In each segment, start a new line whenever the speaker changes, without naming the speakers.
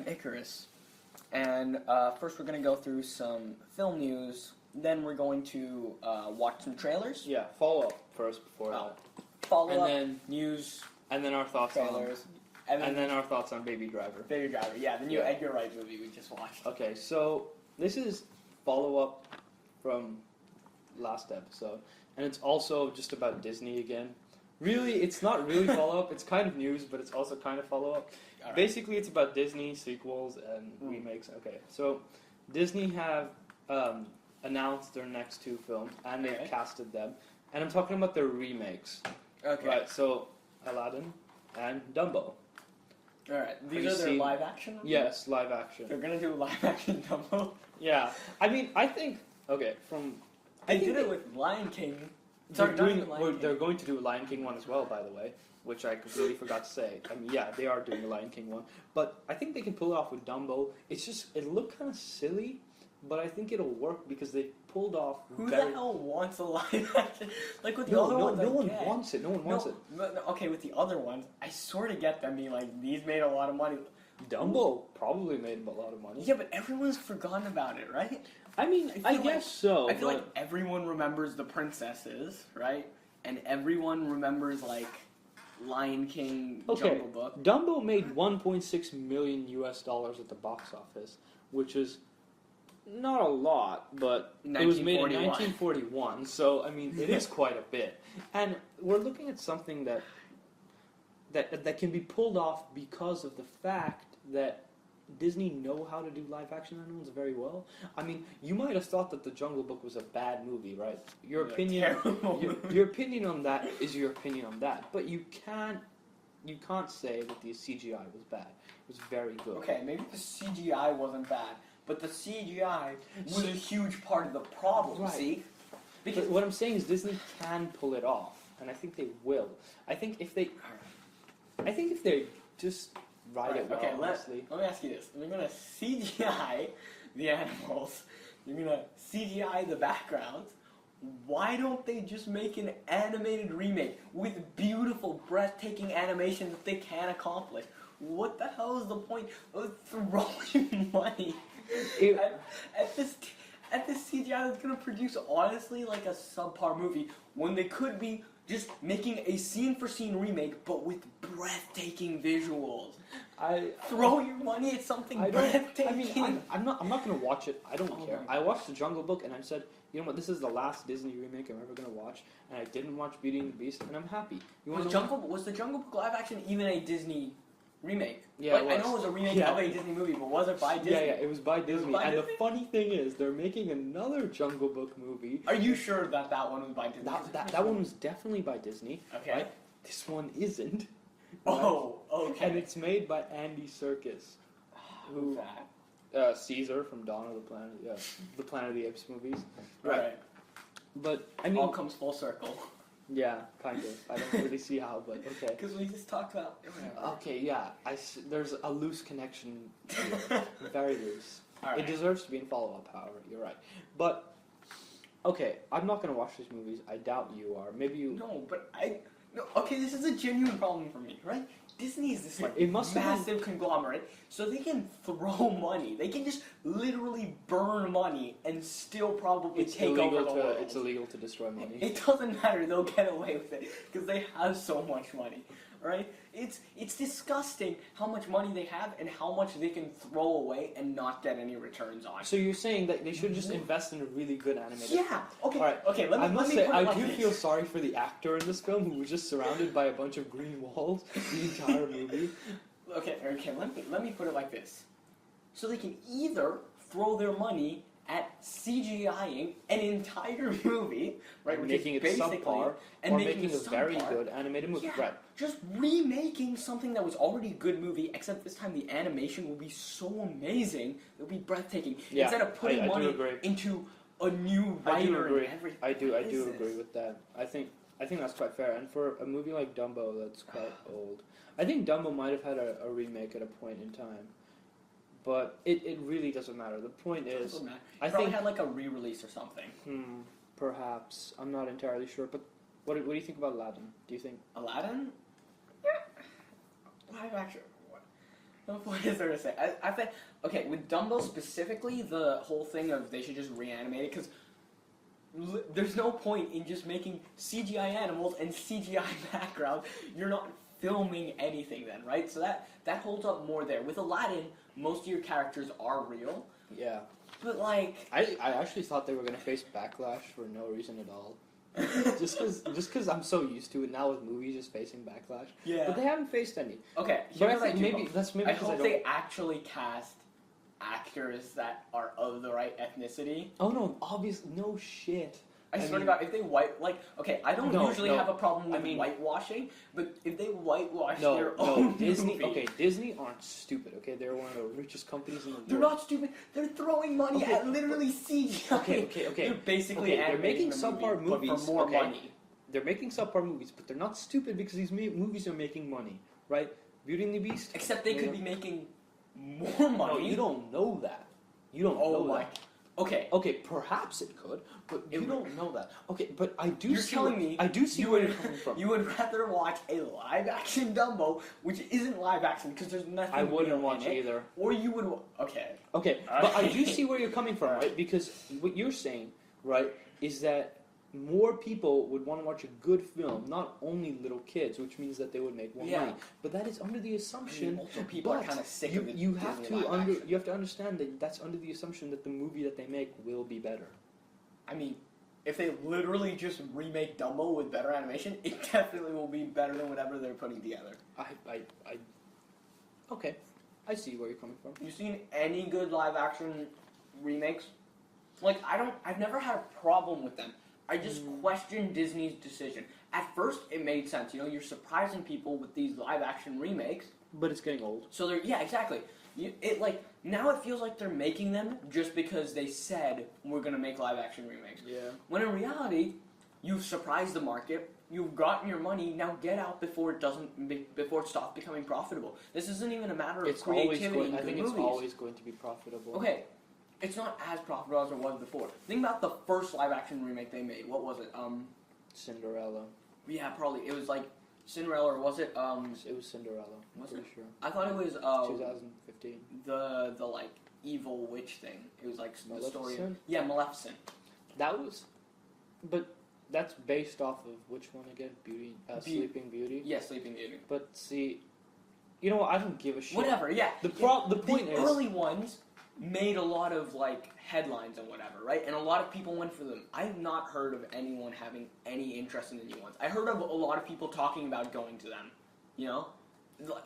Icarus. And first we're going to go through some film news, then we're going to watch some trailers.
Yeah, follow up first before that.
Follow
And
up,
then
news,
And then our thoughts
trailers,
and then our thoughts on Baby Driver.
Baby Driver. Yeah, the new
Yeah.
Edgar Wright movie we just watched.
Okay, so this is follow up from last episode, and it's also just about Disney again. Really, it's not really follow up. It's kind of news, but it's also kind of follow up.
Alright.
Basically, it's about Disney sequels and remakes. Okay, so Disney have announced their next two films, and they've
Okay.
casted them. And I'm talking about their remakes.
Okay.
Right, so Aladdin and Dumbo.
Alright, these
you
are their
seen-
live action movies?
Yes, live action.
They're going to do a live action Dumbo.
Yeah, I mean, I think okay.
They did it with Lion King.
They're
Sorry,
doing.
not Lion King.
They're going to do a Lion King one as well, by the way, which I completely forgot to say. I mean, yeah, they are doing a Lion King one, but I think they can pull it off with Dumbo. It's just it looked kind of silly, but I think it'll work because they pulled off.
Who
very...
the hell wants a live action? Like with the
No,
other
no,
ones,
no
I
one
get.
wants it. No one wants it.
No, okay, with the other ones, I sort of get them being like, these made a lot of money.
Dumbo probably made a lot of money.
Yeah, but everyone's forgotten about it, right?
I mean, I
feel
guess
like-
so.
I feel
but...
like everyone remembers the princesses, right? And everyone remembers, like, Lion King,
Okay,
Jungle Book.
Dumbo made 1.6 million US dollars at the box office, which is not a lot, but it was made in 1941, so I mean it is quite a bit. And we're looking at something that can be pulled off because of the fact that Disney know how to do live action animals very well. I mean, you might have thought that The Jungle Book was a bad movie, right? Your
Yeah,
opinion,
terrible
your opinion on that is your opinion on that. But you can't say that the CGI was bad. It was very good.
Okay, maybe the CGI wasn't bad, but the CGI was a huge part of the problem,
Right.
see?
Because what I'm saying is Disney can pull it off, and I think they will. I think if they just write it well,
okay,
honestly.
let me ask you this. You're going to CGI the animals. You're going to CGI the backgrounds. Why don't they just make an animated remake with beautiful, breathtaking animation that they can accomplish? What the hell is the point of throwing money at this CGI that's going to produce, honestly, like a subpar movie when they could be just making a scene-for-scene remake, but with breathtaking visuals? Throw your money at something breathtaking.
I'm not going to watch it. I don't care.
my
I watched The Jungle Book, and I said, you know what? This is the last Disney remake I'm ever going to watch, and I didn't watch Beauty and the Beast, and I'm happy.
Was the Jungle Book live action even a Disney remake?
Yeah,
like,
it was.
I know it was a remake of a Disney movie, but was it by Disney?
Yeah, it was by Disney.
by
And
Disney?
the funny thing is, they're making another Jungle Book movie.
Are you sure that one was by Disney?
That one was definitely by Disney.
Okay.
Right? This one isn't.
Oh, okay.
And it's made by Andy Serkis,
Who's
who
that?
Caesar from Dawn of the Planet, the Planet of the Apes movies.
Right.
But I mean,
All comes full circle.
yeah, kind of. I don't really see how, but okay.
Because we just talked about.
Okay, yeah. There's a loose connection, very loose.
All right.
It deserves to be in follow-up, however. You're right. But okay, I'm not gonna watch these movies. I doubt you are. Maybe you.
No, but No, okay, this is a genuine problem for me, right? Disney is this like
It must have been-
massive conglomerate, so they can throw money. They can just literally burn money and still probably take over the world.
It's illegal to destroy money.
It doesn't matter; they'll get away with it because they have so much money, right? It's disgusting how much money they have and how much they can throw away and not get any returns on.
So you're saying that they should just invest in a really good animated
Yeah.
film?
Okay.
All right.
Okay. Let me
I must
put
say,
it
I
like
do
this.
feel sorry for the actor in this film who was just surrounded by a bunch of green walls the entire movie.
Okay. Let me put it like this. So they can either throw their money at CGIing an entire movie, right?
And
which
making
is
it
basically
subpar,
and
or
making
making a very
subpar.
good animated movie.
Yeah,
Right.
just remaking something that was already a good movie, except this time the animation will be so amazing, it'll be breathtaking.
Yeah,
Instead of putting
I do
money
agree.
into a new
I do
writer
agree.
and everything.
I do
What is
agree
this?
with that. I think that's quite fair. And for a movie like Dumbo, that's quite old. I think Dumbo might have had a remake at a point in time, but it really doesn't matter. The point is,
Doesn't matter.
I
Probably
think
had like a re-release or something.
perhaps I'm not entirely sure. But what do you think about Aladdin? Do you think?
Aladdin? Yeah. Live action. What is there to say? I think, okay, with Dumbo specifically, the whole thing of they should just reanimate it, because there's no point in just making CGI animals and CGI background. You're not filming anything then, right? So that holds up more there. With Aladdin, most of your characters are real.
Yeah.
But like...
I actually thought they were going to face backlash for no reason at all. just because I'm so used to it now with movies just facing backlash.
Yeah.
But they haven't faced any.
Okay,
But I think maybe that's maybe
I
because I
hope
don't...
they actually cast actors that are of the right ethnicity.
Oh no, obviously, no shit.
I swear to God, if they okay, I don't usually have a problem with whitewashing, but if they whitewash their own
Disney,
movie,
okay, Disney aren't stupid, okay? They're one of the richest companies in the world.
They're not stupid. They're throwing money at literally CGI.
Okay.
They're basically
they're making subpar
movie,
movies
for more money.
They're making subpar movies, but they're not stupid because these movies are making money, right? Beauty and the Beast.
Except they could be making more money.
No, you don't know that. You don't know that.
Okay.
Okay, perhaps it could, but you don't know that. Okay, but I do
You're
see
telling me
I do see where you're coming from.
You would rather watch a live-action Dumbo, which isn't live-action because there's nothing
I wouldn't
real
watch
in it,
either.
or you would... Okay.
Okay, but I do see where you're coming from, right? Because what you're saying, right, is that more people would want to watch a good film, not only little kids, which means that they would make more money. But that is under the assumption.
Also, people are kind of sick of it.
You have to understand that that's under the assumption that the movie that they make will be better.
I mean, if they literally just remake Dumbo with better animation, it definitely will be better than whatever they're putting together.
Okay, I see where you're coming from.
You seen any good live-action remakes? Like, I've never had a problem with them. I just question Disney's decision. At first, it made sense. You know, you're surprising people with these live-action remakes.
But it's getting old.
So exactly. Now it feels like they're making them just because they said we're gonna make live-action remakes.
Yeah.
When in reality, you've surprised the market. You've gotten your money. Now get out before it stops becoming profitable. This isn't even a matter of creativity.
I think it's always going to be profitable.
Okay. It's not as profitable as it was before. Think about the first live-action remake they made. What was it?
Cinderella.
Yeah, probably. It was like Cinderella, or was it?
It was Cinderella.
Was it?
Sure.
I thought it was
2015.
The like evil witch thing. It was like the story.
Yeah,
Maleficent.
That was, but that's based off of which one again? Sleeping Beauty.
Yeah, Sleeping Beauty.
But see, you know what? I don't give a shit.
Whatever. Yeah.
The point is,
early ones made a lot of like headlines and whatever, right? And a lot of people went for them. I've not heard of anyone having any interest in the new ones. I heard of a lot of people talking about going to them. You know,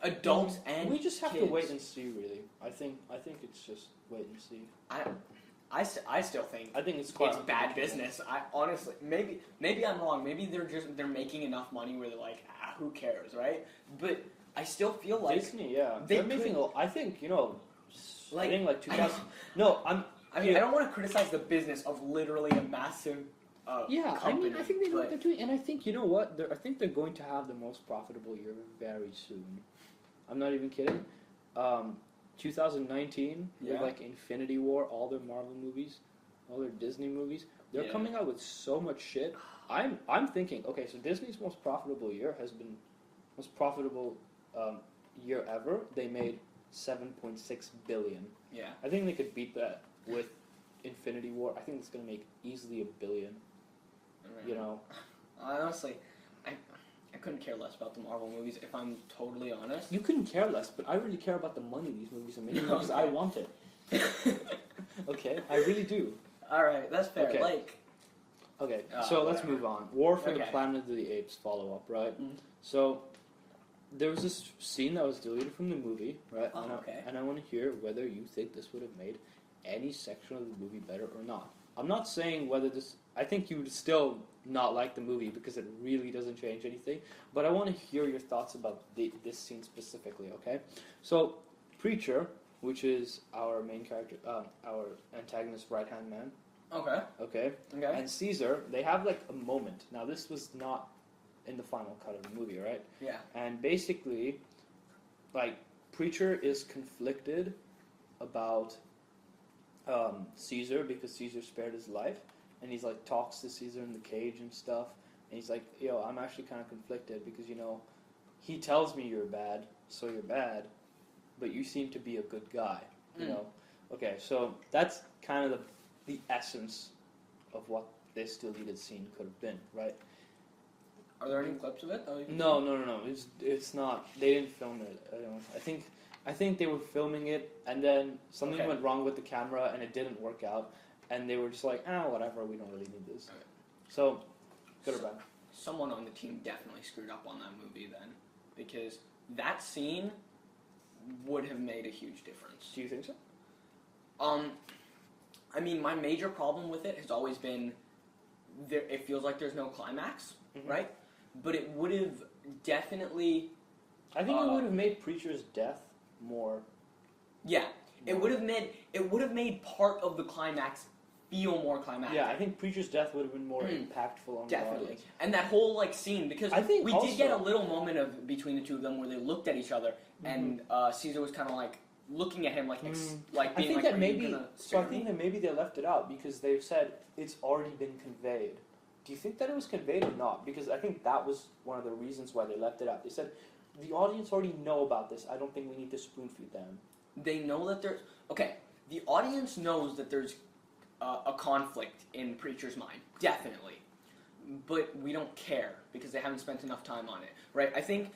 adults and
we just have
kids.
to wait and see. Really, I think it's just wait and see.
I still think
it's
bad business. I honestly, maybe I'm wrong. Maybe they're making enough money where they're like, who cares, right? But I still feel like
Disney, yeah, they're making. I think
like,
I think like 2000. No,
I mean, I don't want to criticize the business of literally a massive
yeah,
company.
I think they know what they're doing, and I think, you know what? I think they're going to have the most profitable year very soon. I'm not even kidding. 2019, with like Infinity War, all their Marvel movies, all their Disney movies, they're coming out with so much shit. I'm thinking, okay, so Disney's most profitable year has been most profitable year ever. They made $7.6 billion.
Yeah.
I think they could beat that with Infinity War. I think it's going to make easily $1 billion.
Right.
You know?
Honestly, I couldn't care less about the Marvel movies, if I'm totally honest.
You couldn't care less, but I really care about the money these movies are making because I want it. Okay? I really do.
Alright, that's fair.
Okay. Okay, so let's
whatever.
move on. War for the Planet of the Apes follow-up, right?
Mm-hmm.
So, there was this scene that was deleted from the movie, right? And I want to hear whether you think this would have made any section of the movie better or not. I'm not saying whether this... I think you would still not like the movie because it really doesn't change anything. But I want to hear your thoughts about this scene specifically, okay? So, Preacher, which is our main character, our antagonist right-hand man. Okay. And Caesar, they have like a moment. Now, this was not in the final cut of the movie, right?
Yeah.
And basically, like, Preacher is conflicted about Caesar because Caesar spared his life, and he's like talks to Caesar in the cage and stuff, and he's like, yo, I'm actually kind of conflicted because, you know, he tells me you're bad, so you're bad, but you seem to be a good guy. You know? Okay, so that's kind of the essence of what this deleted scene could have been, right?
Are there any clips of it?
No. It's not. They didn't film it. I think they were filming it, and then something went wrong with the camera, and it didn't work out, and they were just like, whatever. We don't really need this.
Okay.
So, good or bad?
Someone on the team definitely screwed up on that movie then, because that scene would have made a huge difference.
Do you think so?
I mean, my major problem with it has always been it feels like there's no climax, right? But it would have definitely...
I think it would have made Preacher's death more...
Yeah, it would have made part of the climax feel more climactic.
Yeah, I think Preacher's death would have been more impactful on the audience.
And that whole scene, because we did get a little moment of between the two of them where they looked at each other, and Caesar was kind of looking at him being
I think that maybe they left it out because they've said it's already been conveyed. Do you think that it was conveyed or not? Because I think that was one of the reasons why they left it out. They said the audience already know about this. I don't think we need to spoon feed them.
They know that there's the audience knows that there's a conflict in Preacher's mind, definitely, but we don't care because they haven't spent enough time on it, right? I think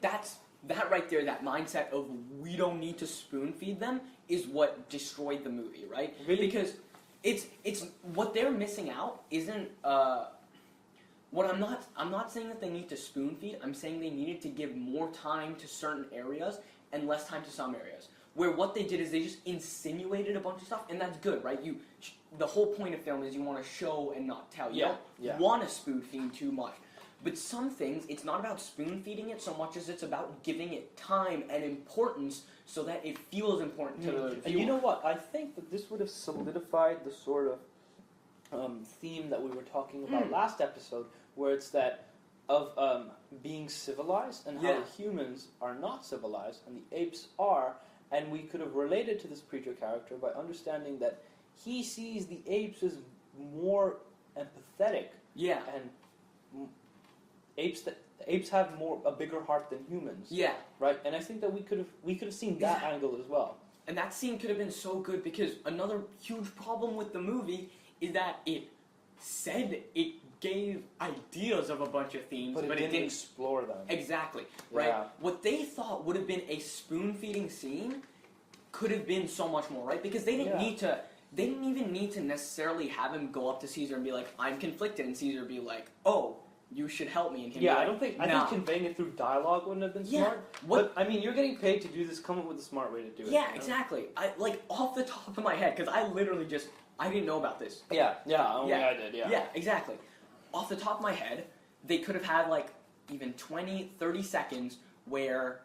that's that right there, that mindset of we don't need to spoon feed them is what destroyed the movie, right?
Really?
Because it's what they're missing out isn't what I'm not saying that they need to spoon feed. I'm saying they needed to give more time to certain areas and less time to some areas. Where what they did is they just insinuated a bunch of stuff, and that's good, right? The whole point of film is you want to show and not tell. You don't want to spoon feed too much. But some things, it's not about spoon feeding it so much as it's about giving it time and importance so that it feels important to the viewer.
And you know what? I think that this would have solidified the sort of theme that we were talking about last episode, where it's that of being civilized and how the humans are not civilized and the apes are. And we could have related to this Preacher character by understanding that he sees the apes as more empathetic.
Yeah.
And apes have a bigger heart than humans.
Yeah.
Right? And I think that we could have seen that angle as well.
And that scene could have been so good because another huge problem with the movie is that it said it gave ideas of a bunch of themes,
but it didn't explore them.
Exactly, right?
Yeah.
What they thought would have been a spoon-feeding scene could have been so much more, right? Because they didn't need to. They didn't even need to necessarily have him go up to Caesar and be like, "I'm conflicted," and Caesar be like, "Oh, you should help me." And him
I think conveying it through dialogue wouldn't have been smart. But I mean, you're getting paid to do this. Come up with a smart way to do it.
Yeah, exactly. I off the top of my head because I literally I didn't know about this.
I did.
Yeah, exactly. Off the top of my head, they could have had even 20, 30 seconds where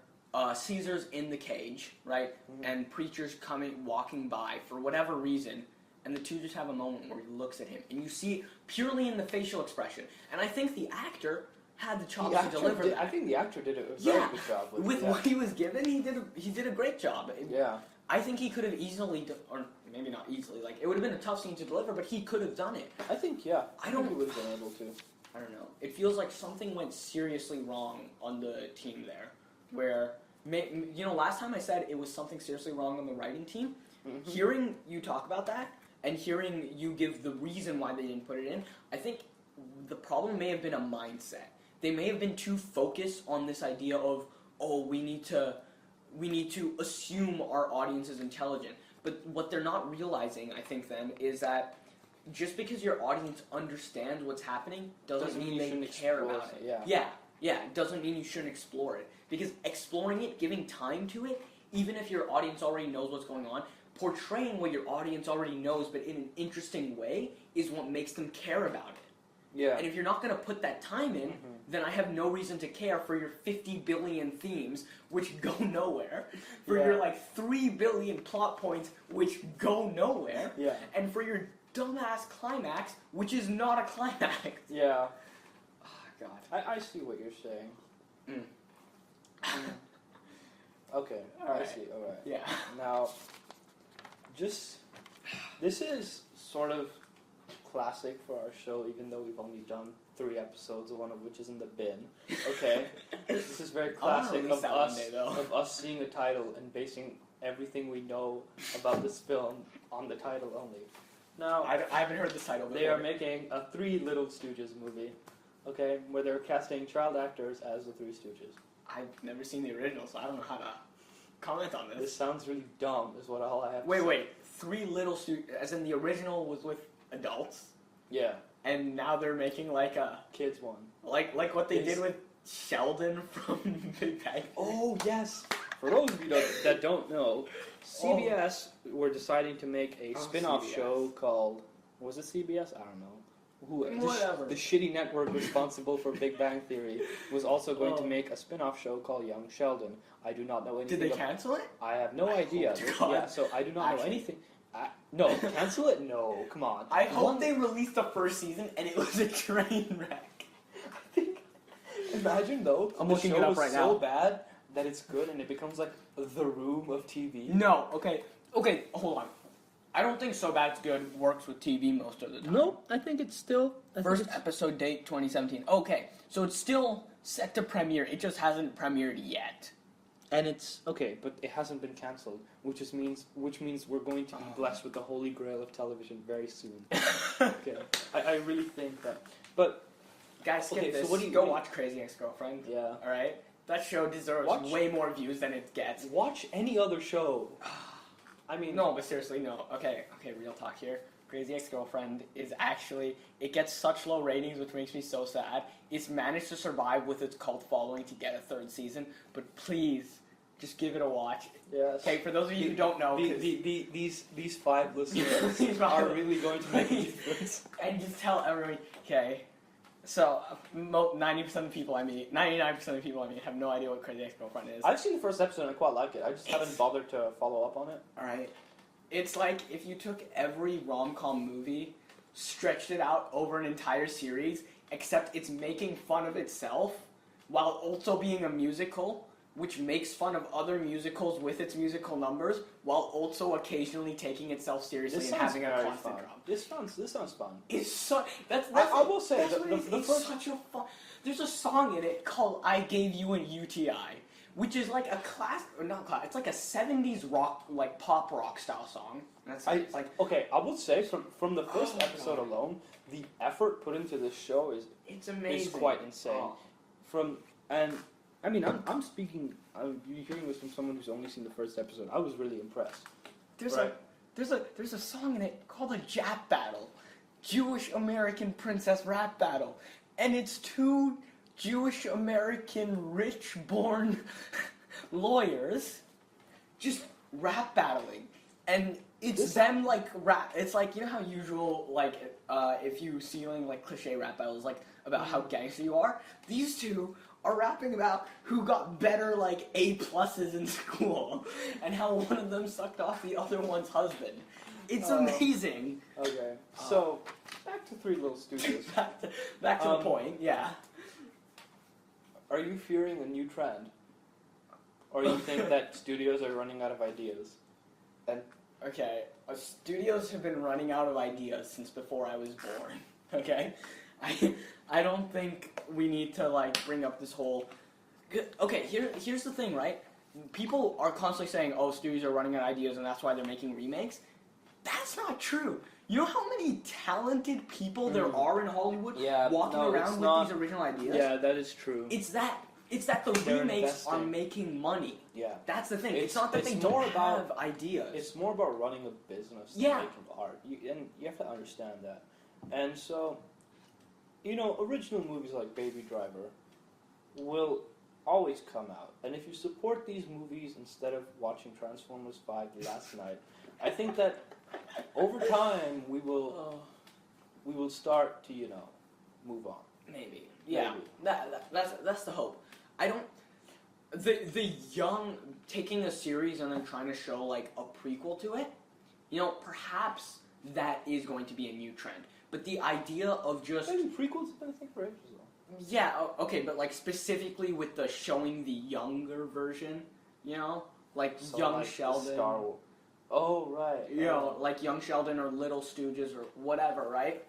Caesar's in the cage, right? And Preacher's walking by for whatever reason, and the two just have a moment where he looks at him, and you see it purely in the facial expression. And I think the actor had the chops to deliver that.
I think the actor did a very good job
with what he was given. He did a great job.
Yeah.
I think he could have easily, or maybe not easily, it would have been a tough scene to deliver, but he could have done it.
I think, I think he would have been able to.
I don't know. It feels like something went seriously wrong on the team there, where, last time I said it was something seriously wrong on the writing team. Hearing you talk about that, and hearing you give the reason why they didn't put it in, I think the problem may have been a mindset. They may have been too focused on this idea of, we need to assume our audience is intelligent. But what they're not realizing, I think, then, is that just because your audience understands what's happening doesn't mean they care about it. Yeah, it doesn't mean you shouldn't explore it. Because exploring it, giving time to it, even if your audience already knows what's going on, portraying what your audience already knows but in an interesting way is what makes them care about it.
Yeah.
And if you're not going to put that time in, then I have no reason to care for your 50 billion themes, which go nowhere, for your 3 billion plot points, which go nowhere, and for your dumbass climax, which is not a climax.
Yeah.
Oh, God.
I see what you're saying. Okay, I see, alright.
Yeah.
Now, this is sort of classic for our show, even though we've only done 3 episodes, one of which is in the bin. Okay, this is very
I wanna
classic
release
of
that one
us
day, though.
of us seeing a title and basing everything we know about this film on the title only. Now,
I haven't heard this title before.
they are making a 3 Little Stooges movie, okay, where they're casting child actors as the 3 Stooges.
I've never seen the original, so I don't know how to comment on
This
this.
sounds really dumb, is what all I have to say.
Wait. 3 Little Stooges, as in the original was with adults,
Yeah,
and now they're making like a
kids one.
like what they did with Sheldon from Big Bang.
Oh, yes. For those of you that don't know, CBS were deciding to make a spin-off
CBS.
show called... Was it CBS? I don't know.
Whatever.
The shitty network responsible for Big Bang Theory was also going to make a spin-off show called Young Sheldon. I do not know anything
Did they cancel it?
I have no idea.
hope to God.
Yeah, so I do not know anything. No, cancel it? No, come on.
I hope they released the first season and it was a train wreck.
Imagine though,
I'm
the
looking
show
it up
was
right
so
now.
bad that it's good and it becomes like the room of TV.
No, okay, hold on. I don't think So Bad It's Good works with TV most of the time.
No, I think it's still...
First episode date 2017. Okay, so it's still set to premiere. It just hasn't premiered yet.
And it's... Okay, but it hasn't been cancelled, which means we're going to be blessed with the holy grail of television very soon. Okay, I really think that. But...
Guys, skip
Okay, so
this.
what do you-
Go
what do you-
watch Crazy Ex-Girlfriend.
Yeah.
Alright? That show deserves
Watch-
way more views than it gets.
Watch any other show. I mean...
No, but seriously, no. Okay, real talk here. Crazy Ex-Girlfriend is actually... It gets such low ratings, which makes me so sad. It's managed to survive with its cult following to get a 3rd season, but please, just give it a watch.
Yes.
Okay, for those of you who don't know...
These 5 listeners are really going to make a difference.
And just tell everyone, okay... So, 90% of the people I meet, 99% of the people I meet have no idea what Crazy Ex-Girlfriend is.
I've seen the first episode and I quite like it. I just haven't bothered to follow up on it.
Alright. It's like if you took every rom-com movie, stretched it out over an entire series, except it's making fun of itself, while also being a musical, which makes fun of other musicals with its musical numbers, while also occasionally taking itself seriously and having a constant
fun.
drama.
This sounds fun.
It's so that's
I will say
that's
that
what
the
it is. It's
first...
such a fun. There's a song in it called "I Gave You an UTI," which is like a class, or not class. It's like a '70s rock, like pop rock style song. That's it's like
Okay, I would say from the first
Oh,
episode
God.
alone, the effort put into this show
it's amazing.
is quite insane.
Oh.
I mean, I'm speaking. You're hearing this from someone who's only seen the first episode. I was really impressed.
There's
Right.
there's a song in it called a Jap Battle, Jewish American Princess Rap Battle, and it's 2 Jewish American rich born lawyers just rap battling, and it's them like rap. It's like, you know how usual, like if you see like cliche rap battles like about how gangster you are. These 2 are rapping about who got better like A+ in school and how one of them sucked off the other one's husband. It's amazing.
Okay, so back to 3 Little Stooges.
back to the point. Yeah.
Are you fearing a new trend, or you think that studios are running out of ideas?
Okay, studios have been running out of ideas since before I was born. Okay, I don't think we need to like bring up this whole. Okay, here's the thing, right? People are constantly saying, "Oh, studios are running out of ideas, and that's why they're making remakes." That's not true. You know how many talented people there are in Hollywood walking around with these original ideas?
Yeah, that is true.
It's that the
They're
remakes are
investing.
making money.
Yeah.
That's the thing.
It's-
It's not that
it's
they
more
don't
about-
have ideas.
It's more about running a business than
Yeah.
making art. And you have to understand that. And so, original movies like Baby Driver will always come out. And if you support these movies instead of watching Transformers 5 last night, I think that over time we will start to, move on.
Maybe. Yeah.
Maybe.
That's the hope. I don't. The young taking a series and then trying to show like a prequel to it, perhaps that is going to be a new trend. But the idea of just
Prequels have been a thing for ages, though.
yeah, okay, but like specifically with the showing the younger version, like
So,
young
like, the
Sheldon.
Star Wars. Oh, right.
Like Young Sheldon or Little Stooges or whatever, right?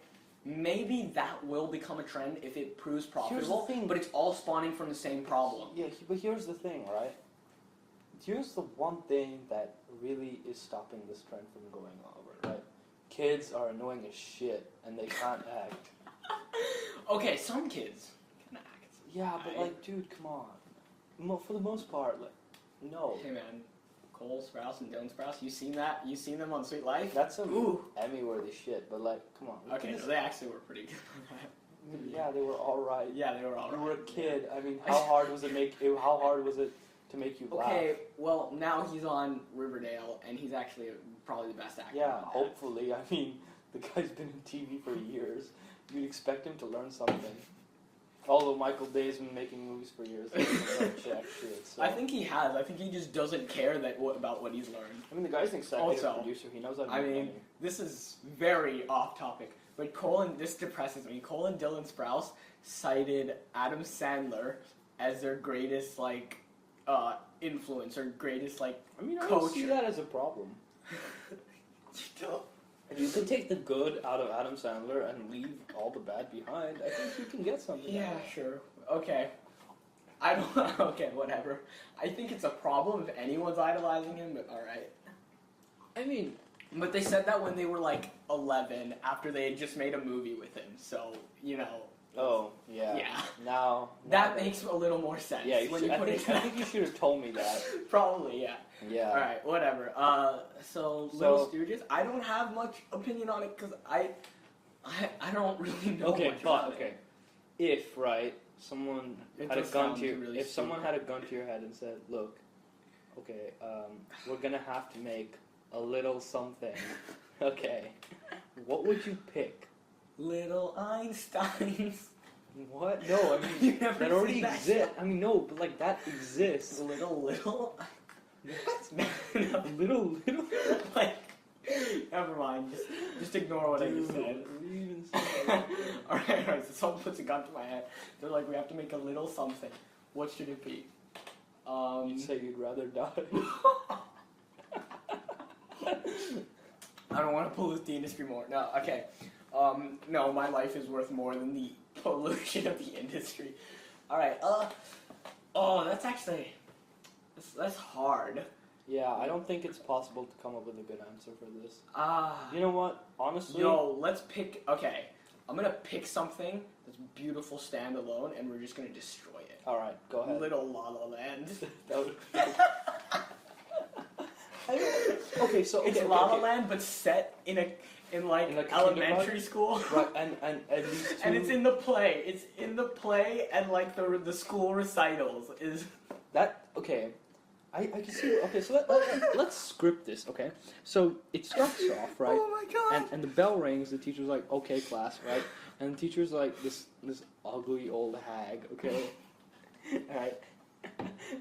maybe that will become a trend if it proves profitable.
Thing.
But it's all spawning from the same problem.
Yeah, but here's the thing, right? Here's the one thing that really is stopping this trend from going over, right? Kids are annoying as shit, and they can't act.
Okay, some kids can act.
Yeah, but like, dude, come on. For the most part, like, no.
Hey man, Cole Sprouse and Dylan Sprouse, you seen that? You seen them on Sweet Life?
That's some Emmy-worthy shit, but like, come on.
Okay, no, they actually were pretty good.
Yeah, they were all right.
Yeah, they were all right.
You were a kid. I mean, how hard was it to make you laugh?
Okay, well, now he's on Riverdale, and he's actually probably the best actor.
Yeah, hopefully. I mean, the guy's been in TV for years. You'd expect him to learn something. Although Michael Bay's been making movies for years. Jack shit, so.
I think he has. I think he just doesn't care about what he's learned.
I mean, the guy's an executive producer. He knows how to make money.
This is very off topic, but this depresses me. Cole and Dylan Sprouse cited Adam Sandler as their greatest, like, influence or greatest, like,
I mean, I
coach.
don't see that as a problem. If you can take the good out of Adam Sandler and leave all the bad behind, I think you can get something.
Yeah, sure. Okay. I don't. Okay, whatever. I think it's a problem if anyone's idolizing him, but all right.
I mean,
but they said that when they were like 11, after they had just made a movie with him. So
Oh yeah.
Yeah.
Now
that makes a little more sense.
Yeah. I think you should have told me that.
Probably, yeah.
Yeah.
All right, whatever. So Little Stooges. I don't have much opinion on it because I don't really know much about it.
If someone had a gun to your head and said, "Look, okay, we're gonna have to make a little something." Okay, what would you pick?
Little Einsteins.
What? No, I mean that already exists. I mean, no, but like that exists.
Little.
What? No. Little.
Like, never mind. Just ignore what I just said. All right. So someone puts a gun to my head. They're like, we have to make a little something. What should it be?
You'd say you'd rather die.
I don't want to pollute the industry more. No. Okay. No, my life is worth more than the pollution of the industry. All right. That's actually that's hard.
Yeah, I don't think it's possible to come up with a good answer for this. You know what? Honestly,
let's pick. Okay, I'm gonna pick something that's beautiful standalone, and we're just gonna destroy it.
All right, go ahead.
Little La La Land.
Okay, so
it's La La Land, but set in elementary school.
Right, and these two...
And it's in the play. It's in the play, and like the school recitals is
that okay. I can see. Okay, so let's script this. Okay, so it starts off right.
Oh my god!
And the bell rings. The teacher's like, "Okay, class," right? And the teacher's like this ugly old hag. Okay, all right.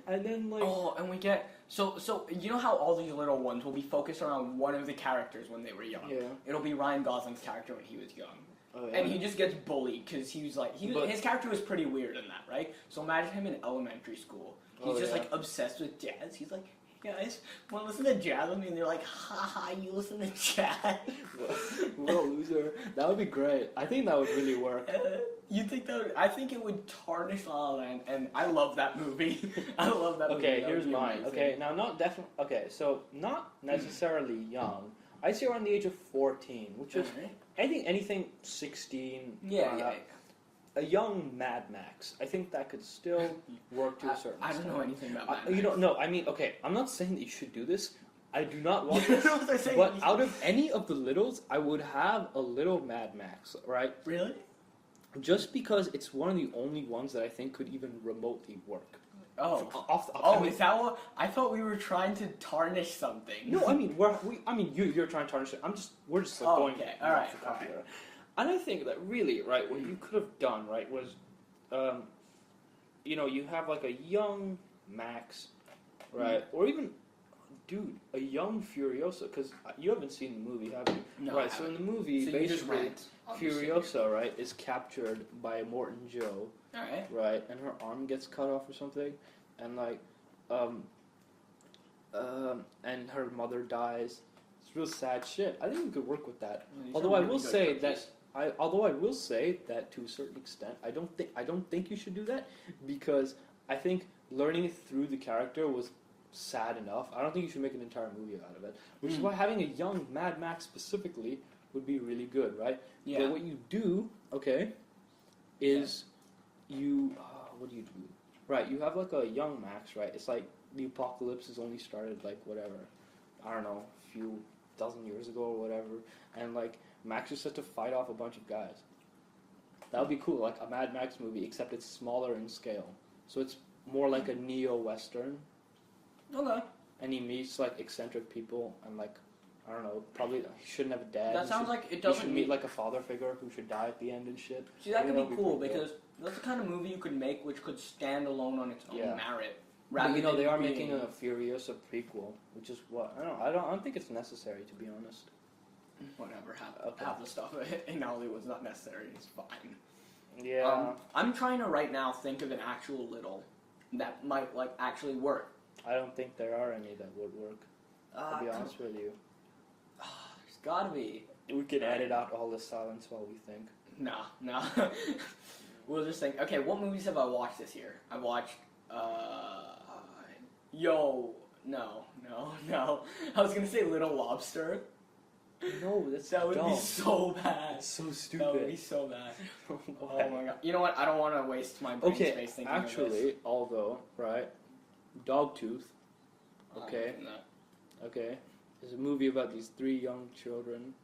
And then like
and we get so you know how all these little ones will be focused around one of the characters when they were young.
Yeah.
It'll be Ryan Gosling's character when he was young.
Oh, yeah.
And he just gets bullied because he was like his character was pretty weird in that, right? So imagine him in elementary school. He's just like obsessed with jazz. He's like, hey guys, want to listen to jazz with me? And they're like, haha, you listen to jazz?
What a loser. That would be great. I think that would really work.
You think that would, I think it would tarnish La La Land, and I love that movie. I love that movie.
Okay, here's mine. Amazing. Okay, now so not necessarily young. I say around the age of 14, which is, I think anything 16.
Yeah.
A young Mad Max. I think that could still work to a certain extent.
I don't know anything about Mad Max.
You don't know. I mean, okay, I'm not saying that you should do this. I do not want this. But out of any of the littles, I would have a little Mad Max, right?
Really?
Just because it's one of the only ones that I think could even remotely work.
Is that what? I thought we were trying to tarnish something.
No, I mean, you're trying to tarnish it. We're just like going.
Okay, all right.
And I think that really, right, what you could have done, right, was, you have like a young Max, right, or even, dude, a young Furiosa, because you haven't seen the movie, have you?
No,
right. So in the movie, basically, Furiosa, right, is captured by Morton Joe,
all right,
right, and her arm gets cut off or something, and like, and her mother dies. It's real sad shit. I think we could work with that. Although I will say that although I will say that to a certain extent, I don't think you should do that, because I think learning it through the character was sad enough. I don't think you should make an entire movie out of it. Which is why having a young Mad Max specifically would be really good, right?
Yeah.
But what you do, okay, is you what do you do? Right, you have like a young Max, right? It's like the apocalypse has only started like whatever, I don't know, a few dozen years ago or whatever, and like Max is set to fight off a bunch of guys. That would be cool, like a Mad Max movie, except it's smaller in scale. So it's more like a neo-western.
Okay.
And he meets like eccentric people and like, I don't know, probably he shouldn't have a dad.
That sounds like it
He
doesn't
should meet like a father figure who should die at the end and shit.
See, that could
would
be cool because that's the kind of movie you could make which could stand alone on its own merit.
But you know, they are making a Furiosa prequel, which is what I don't think it's necessary, to be honest.
Whatever, half the stuff in Hollywood's not necessary. It's fine.
Yeah.
I'm trying to right now think of an actual little that might like actually work.
I don't think there are any that would work. To be honest with you.
There's gotta be.
We could edit out all the silence while we think.
No. We'll just think. Okay, what movies have I watched this year? I watched. No. I was gonna say Little Lobster.
No, that
would be so bad.
It's so stupid.
That would be so bad. Oh my god. You know what? I don't want to waste my brain space thinking of this.
Actually, although, right, Dogtooth. Okay. Okay. There's a movie about these 3 young children.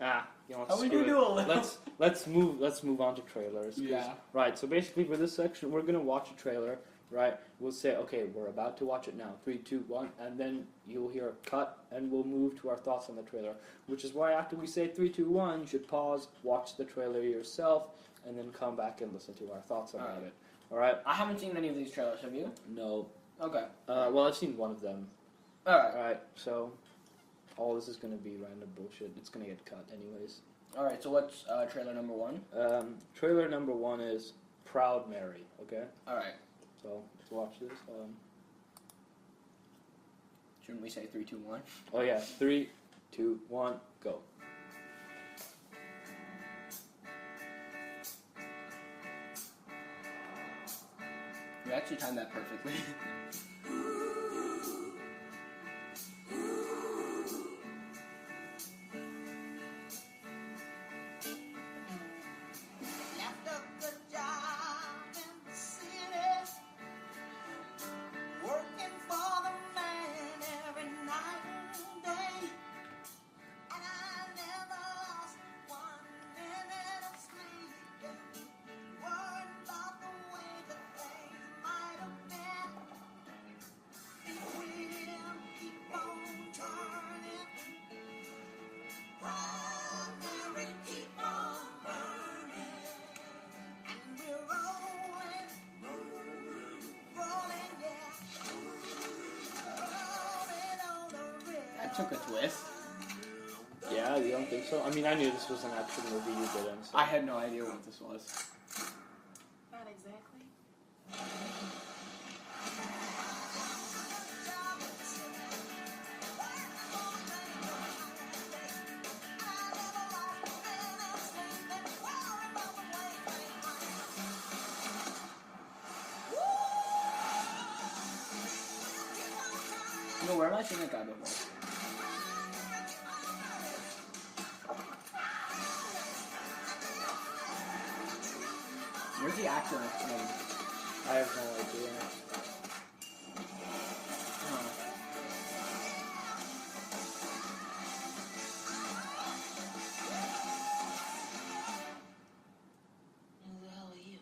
You know,
How would you do a little?
Let's move on to trailers.
Yeah.
Right. So basically, for this section, we're gonna watch a trailer. Right. We'll say, okay, we're about to watch it now. 3, 2, 1, and then you'll hear a cut, and we'll move to our thoughts on the trailer. Which is why after we say 3, 2, 1, you should pause, watch the trailer yourself, and then come back and listen to our thoughts about it. All right.
I haven't seen any of these trailers. Have you?
No.
Okay.
Well, I've seen one of them. Alright, so all this is going to be random bullshit. It's going to get cut anyways.
Alright, so what's trailer number 1?
Trailer number 1 is Proud Mary, okay?
Alright.
So, let's watch this.
Shouldn't we say 3, 2, 1?
Oh yeah, 3, 2, 1, go.
You actually timed that perfectly. Took a twist.
Yeah, you don't think so? I mean, I knew this was an action movie, you didn't. So.
I had no idea what this was.
Not exactly.
No, where have I seen that guy before? Where's the actor name?
I have no idea.
Who the hell are you?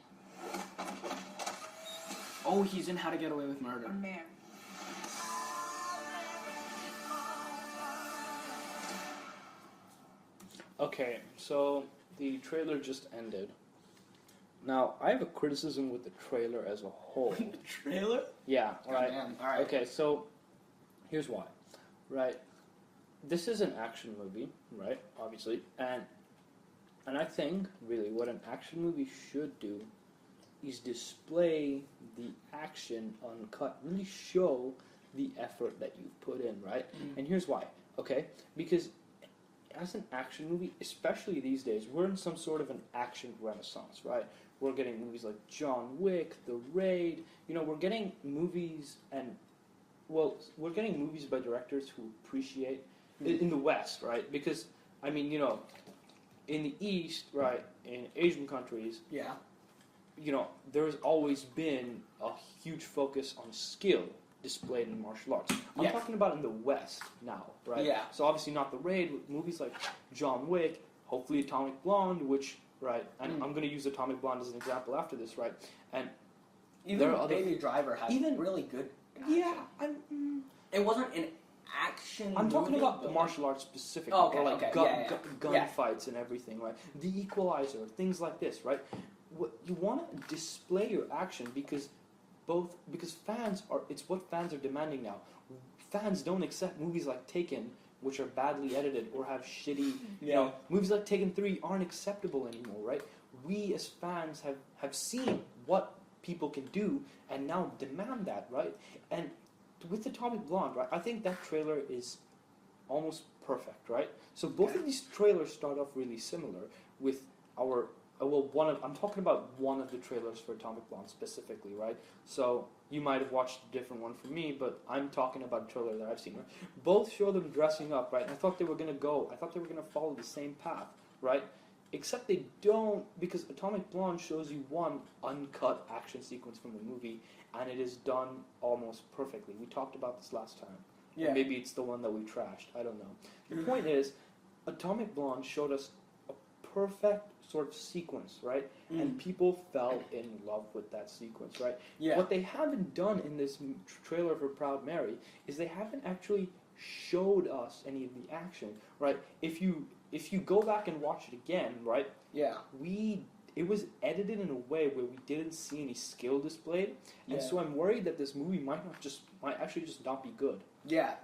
Oh, he's in How to Get Away with Murder.
I'm Mary.
Okay, so the trailer just ended. Now, I have a criticism with the trailer as a whole.
The trailer?
Yeah, right.
Alright.
Okay, so here's why. Right. This is an action movie, right? Obviously. And I think really what an action movie should do is display the action uncut, really show the effort that you've put in, right? And here's why. Okay? Because as an action movie, especially these days, we're in some sort of an action renaissance, right? We're getting movies like John Wick, The Raid. We're getting movies we're getting movies by directors who appreciate in the West, right? Because in the East, right, in Asian countries,
yeah,
there's always been a huge focus on skill displayed in martial arts. I'm talking about in the West now, right?
Yeah.
So obviously not The Raid, movies like John Wick, hopefully Atomic Blonde, which, right, and I'm going to use Atomic Blonde as an example after this, right? And
even Baby Driver had really good action.
Yeah,
it wasn't an action
I'm talking
movie,
about the martial arts specifically,
okay,
or like
okay,
gunfights and everything, right? The Equalizer, things like this, right? You want to display your action because fans it's what fans are demanding now. Fans don't accept movies like Taken, which are badly edited or have shitty, movies like Taken 3 aren't acceptable anymore, right? We as fans have seen what people can do and now demand that, right? And with Atomic Blonde, right, I think that trailer is almost perfect, right? So both of these trailers start off really similar with I'm talking about one of the trailers for Atomic Blonde specifically, right? So you might have watched a different one from me, but I'm talking about a trailer that I've seen. Right? Both show them dressing up, right? And I thought they were going to follow the same path, right? Except they don't, because Atomic Blonde shows you one uncut action sequence from the movie, and it is done almost perfectly. We talked about this last time.
Yeah.
Maybe it's the one that we trashed. I don't know. The point is, Atomic Blonde showed us a perfect sort of sequence, right? And people fell in love with that sequence, right?
Yeah.
What they haven't done in this trailer for Proud Mary is they haven't actually showed us any of the action, right? If you go back and watch it again, right?
Yeah.
It was edited in a way where we didn't see any skill displayed, and so I'm worried that this movie might actually just not be good.
Yeah.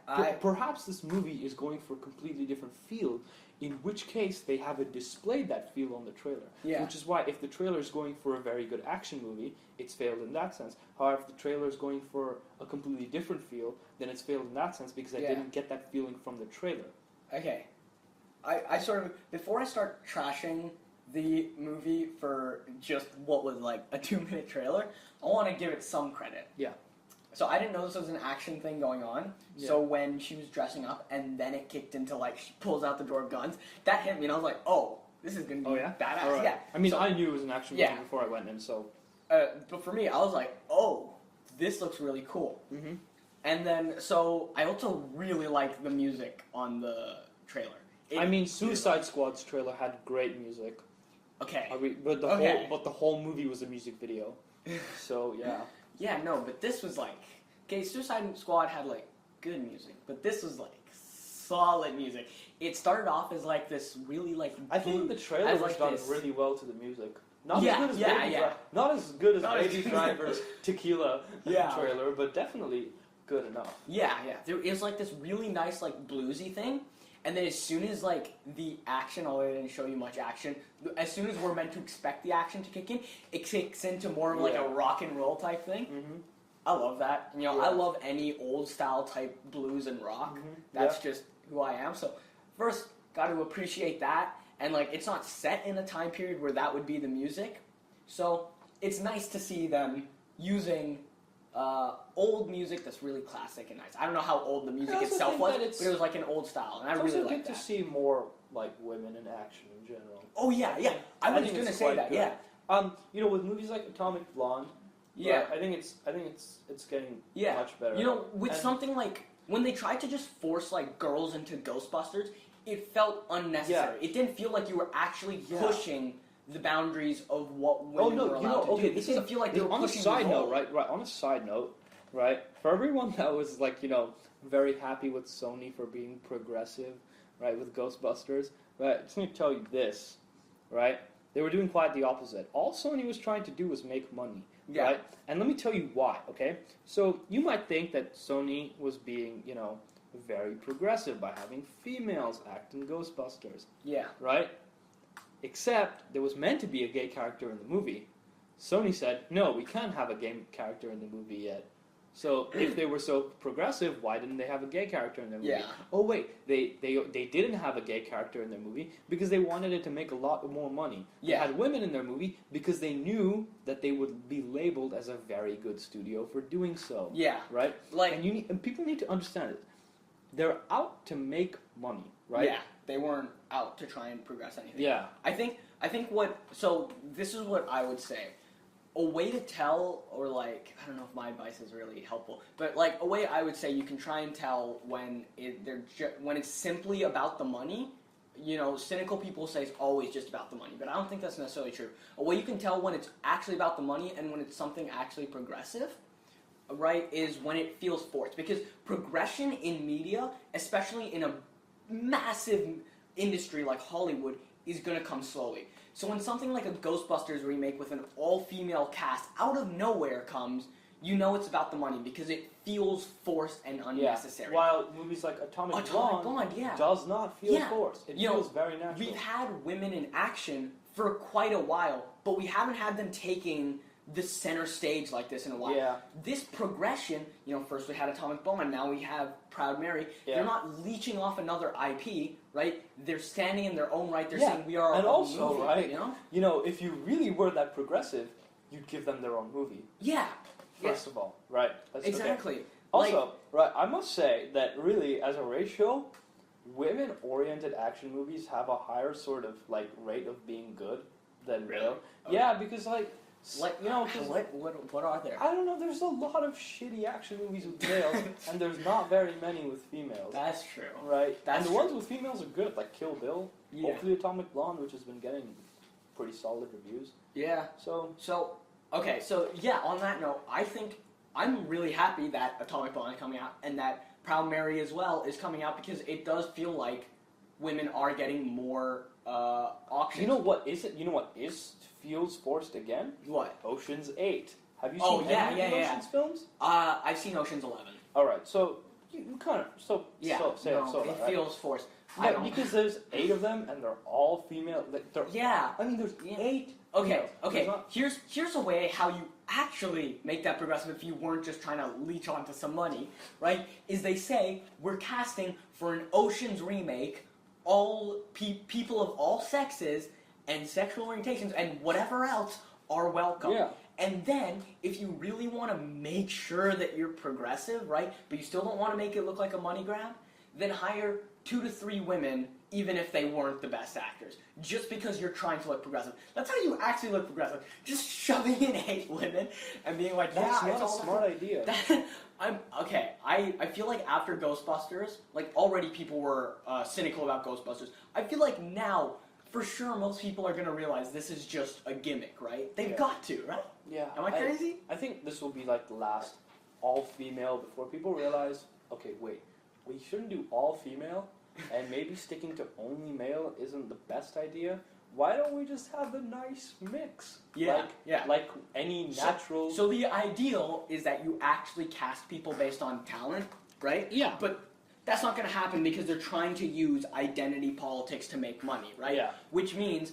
Perhaps this movie is going for a completely different feel, in which case they haven't displayed that feel on the trailer.
Yeah.
Which is why if the trailer is going for a very good action movie, it's failed in that sense. However, if the trailer is going for a completely different feel, then it's failed in that sense because I didn't get that feeling from the trailer.
Okay. I sort of, before I start trashing the movie for just what was like a 2-minute trailer, I want to give it some credit.
Yeah.
So I didn't know this was an action thing going on.
Yeah.
So when she was dressing up and then it kicked into like she pulls out the drawer of guns, that hit me and I was like, oh, this is gonna be badass.
Right.
Yeah.
I mean, I knew it was an action movie before I went in, so.
But for me, I was like, oh, this looks really cool.
Mm-hmm.
And then so I also really liked the music on the trailer.
Suicide Squad's trailer had great music.
Okay.
But the whole movie was a music video. So yeah.
Yeah, no, but this was like, okay, Suicide Squad had like good music, but this was like solid music. It started off as like this really like.
I think the trailer was done really well to the music. Not as good as Baby Driver's Tequila trailer, but definitely good enough.
Yeah. There is like this really nice like bluesy thing. And then as soon as, like, the action, although I didn't show you much action, as soon as we're meant to expect the action to kick in, it kicks into more of, like, a rock and roll type thing. Mm-hmm. I love that. I love any old-style type blues and rock. Mm-hmm. That's just who I am. So, first, got to appreciate that. And, like, it's not set in a time period where that would be the music. So, it's nice to see them using old music that's really classic and nice. I don't know how old the music itself was, but it was like an old style, and I really like that.
It's also good to see more like women in action in general.
Oh yeah. I was going to say that. Good. Yeah.
With movies like Atomic Blonde, I think it's getting much better.
With something like when they tried to just force like girls into Ghostbusters, it felt unnecessary. Yeah. It didn't feel like you were actually pushing the boundaries of what women were allowed to do. This doesn't feel like they were pushing the role.
On a side note, right, for everyone that was like, very happy with Sony for being progressive, right, with Ghostbusters, right, just going to tell you this, right, they were doing quite the opposite. All Sony was trying to do was make money, right, and let me tell you why, okay, so you might think that Sony was being, very progressive by having females act in Ghostbusters, right? Except there was meant to be a gay character in the movie. Sony said, no, we can't have a gay character in the movie yet. So if they were so progressive, why didn't they have a gay character in their movie?
Yeah.
Oh wait, they didn't have a gay character in their movie because they wanted it to make a lot more money. They
Yeah.
had women in their movie because they knew that they would be labeled as a very good studio for doing so.
Yeah.
Right?
Like,
And people need to understand it. They're out to make money, right?
yeah, they weren't out to try and progress anything.
Yeah.
I think so this is what I would say. A way to tell, or like, I don't know if my advice is really helpful, but like a way I would say you can try and tell when when it's simply about the money. You know, cynical people say it's always just about the money, but I don't think that's necessarily true. A way you can tell when it's actually about the money and when it's something actually progressive, right, is when it feels forced. Because progression in media, especially in a massive industry like Hollywood, is going to come slowly. So when something like a Ghostbusters remake with an all-female cast out of nowhere comes, you know it's about the money because it feels forced and unnecessary.
Yeah. While movies like Atomic Blonde
yeah.
does not feel
Yeah.
forced. It
You
feels
know,
very natural.
We've had women in action for quite a while, but we haven't had them taking the center stage like this in a while.
Yeah.
This progression, you know, first we had Atomic Blonde, now we have Proud Mary.
Yeah.
They're not leeching off another IP, right? They're standing in their own right. They're
Yeah.
saying we are
And
a
also,
movie,
right,
you know?
if you really were that progressive, you'd give them their own movie.
Yeah.
First of all, right? That's okay.
Exactly.
Also, right, I must say that really, as a ratio, women-oriented action movies have a higher sort of like rate of being good than
Really?
male.
Okay.
Yeah, because like you know, 'cause
what are there?
I don't know. There's a lot of shitty action movies with males, and there's not very many with females.
That's true.
Right,
That's
and the
true.
ones with females are good, like Kill Bill,
Yeah.
hopefully Atomic Blonde, which has been getting pretty solid reviews.
Yeah.
So
So, okay, so yeah, on that note, I think I'm really happy that Atomic Blonde is coming out and that Proud Mary as well is coming out because it does feel like women are getting more options.
you know what is it? You know what feels forced again?
What?
Ocean's 8. Have you
Oh,
seen
yeah,
any
yeah,
of the
yeah.
Ocean's films?
I've seen Ocean's 11.
All right, so you kind of
Yeah, it
right?
feels forced.
No,
I don't.
because there's 8 of them and they're all female.
Yeah.
I mean, there's
Yeah.
8.
Okay,
females.
okay.
There's not-
Here's a way how you actually make that progressive if you weren't just trying to leech onto some money, right? Is they say we're casting for an Ocean's remake, all people of all sexes and sexual orientations and whatever else are welcome.
Yeah.
And then, if you really want to make sure that you're progressive, right, but you still don't want to make it look like a money grab, then hire 2 to 3 women, even if they weren't the best actors, just because you're trying to look progressive. That's how you actually look progressive. Just shoving in 8 women and being like,
That's
yeah,
not
it's
a
all
smart idea.
I feel like after Ghostbusters, like already people were cynical about Ghostbusters. I feel like now, for sure, most people are going to realize this is just a gimmick, right? They've
Yeah.
got to, right?
Yeah.
Am I crazy?
I think this will be like the last all-female before people realize, okay, wait, we shouldn't do all-female, and maybe sticking to only male isn't the best idea. Why don't we just have a nice mix?
Yeah, yeah.
Like any natural...
So the ideal is that you actually cast people based on talent, right?
Yeah.
But that's not going to happen because they're trying to use identity politics to make money, right?
Yeah.
Which means,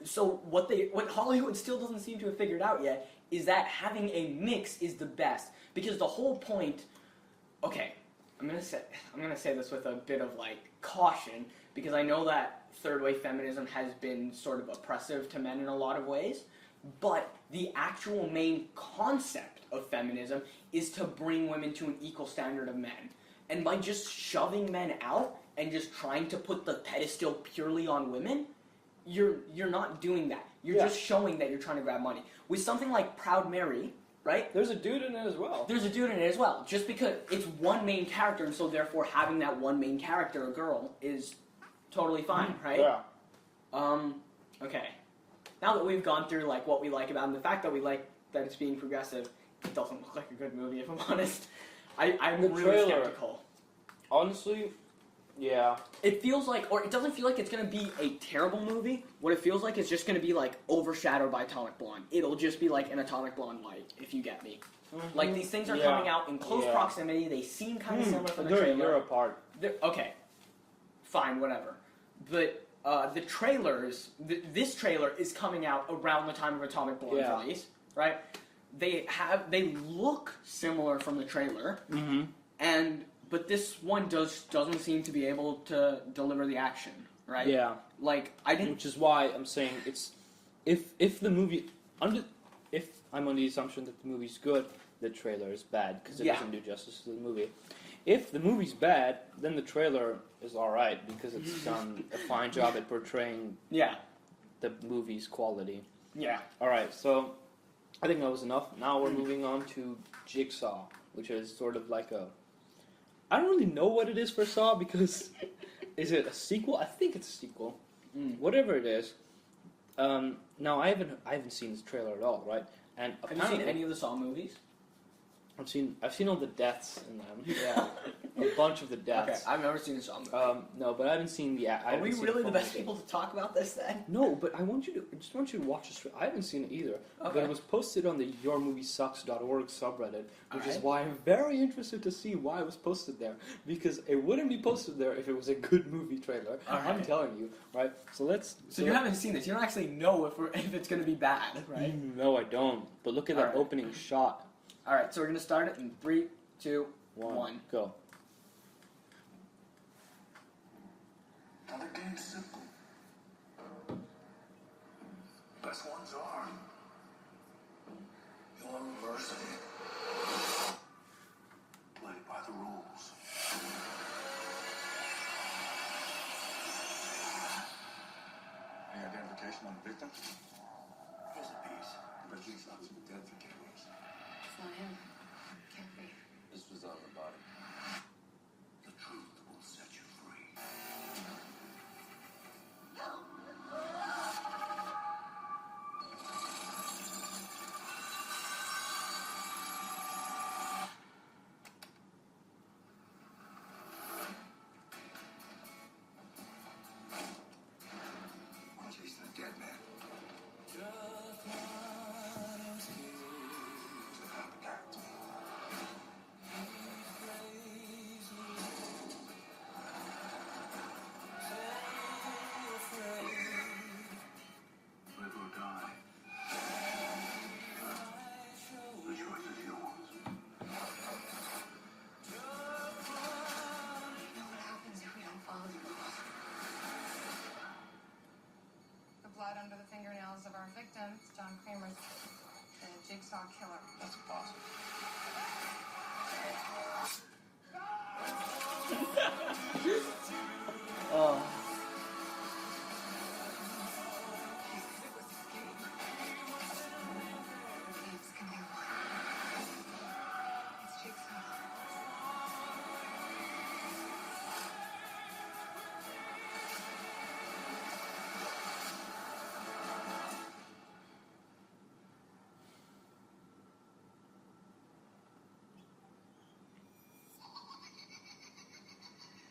so what Hollywood still doesn't seem to have figured out yet is that having a mix is the best because the whole point. Okay, I'm gonna say this with a bit of like caution because I know that third wave feminism has been sort of oppressive to men in a lot of ways, but the actual main concept of feminism is to bring women to an equal standard of men. And by just shoving men out and just trying to put the pedestal purely on women, you're not doing that. You're just showing that you're trying to grab money. With something like Proud Mary, right?
There's a dude in it as well.
There's a dude in it as well. Just because it's one main character, and so therefore having that one main character, a girl, is totally fine, right?
Yeah.
Okay. Now that we've gone through like what we like about it, and the fact that we like that it's being progressive, it doesn't look like a good movie if I'm honest. I'm
The
really
trailer.
skeptical.
Honestly, yeah.
It feels like, or it doesn't feel like it's going to be a terrible movie. What it feels like is just going to be like overshadowed by Atomic Blonde. It'll just be like an Atomic Blonde light, if you get me.
Mm-hmm.
Like these things are coming out in close proximity. They seem kind of similar from the
They're a
trailer.
year apart.
Okay, fine, whatever. But the trailers, this trailer is coming out around the time of Atomic Blonde's release, right? they look similar from the trailer, but this one doesn't seem to be able to deliver the action, right?
Yeah.
Like I didn't.
Which is why I'm saying it's if the movie if I'm on the assumption that the movie's good, the trailer is bad because it doesn't do justice to the movie. If the movie's bad, then the trailer is all right because it's done a fine job at portraying the movie's quality.
Yeah.
All right, so I think that was enough. Now we're moving on to Jigsaw, which is sort of like a... I don't really know what it is for Saw because... Is it a sequel? I think it's a sequel. Whatever it is. Now, I haven't seen this trailer at all, right? And
have you seen any of the Saw movies?
I've seen all the deaths in them. Yeah, a bunch of the deaths.
Okay, I've never seen a Saw movie.
No, but I haven't seen the.
Are we really the best people to talk about this then?
No, but I just want you to watch this. I haven't seen it either.
Okay.
But it was posted on the yourmoviesucks.org subreddit, which is why I'm very interested to see why it was posted there. Because it wouldn't be posted there if it was a good movie trailer. I'm telling you, right? So
you haven't seen this. You don't actually know if it's going to be bad, right?
No, I don't. But look at that opening shot.
All right, so we're going to start it in 3, 2, 1.
Go.
Now the game's simple. Best ones are your mercy. Play by the rules. Any identification on the victim? Here's a piece. But he's not too dead for cameras.
It's not him. Can't be.
This was on the body. The truth will set you free. We're chasing a dead man. Live or die. The choice is yours.
You know what happens if we don't follow the rules?
The blood under the fingernails of our victim, John Kramer's the jigsaw killer.
That's impossible.
Oh.
It's gonna be one. It's Jigsaw.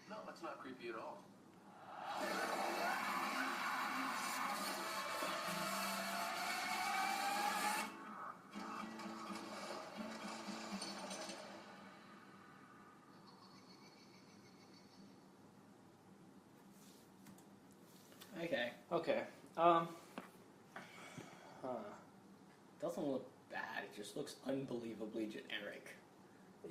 No, it's not creepy at all.
Okay.
Okay.
Doesn't look bad. It just looks unbelievably generic.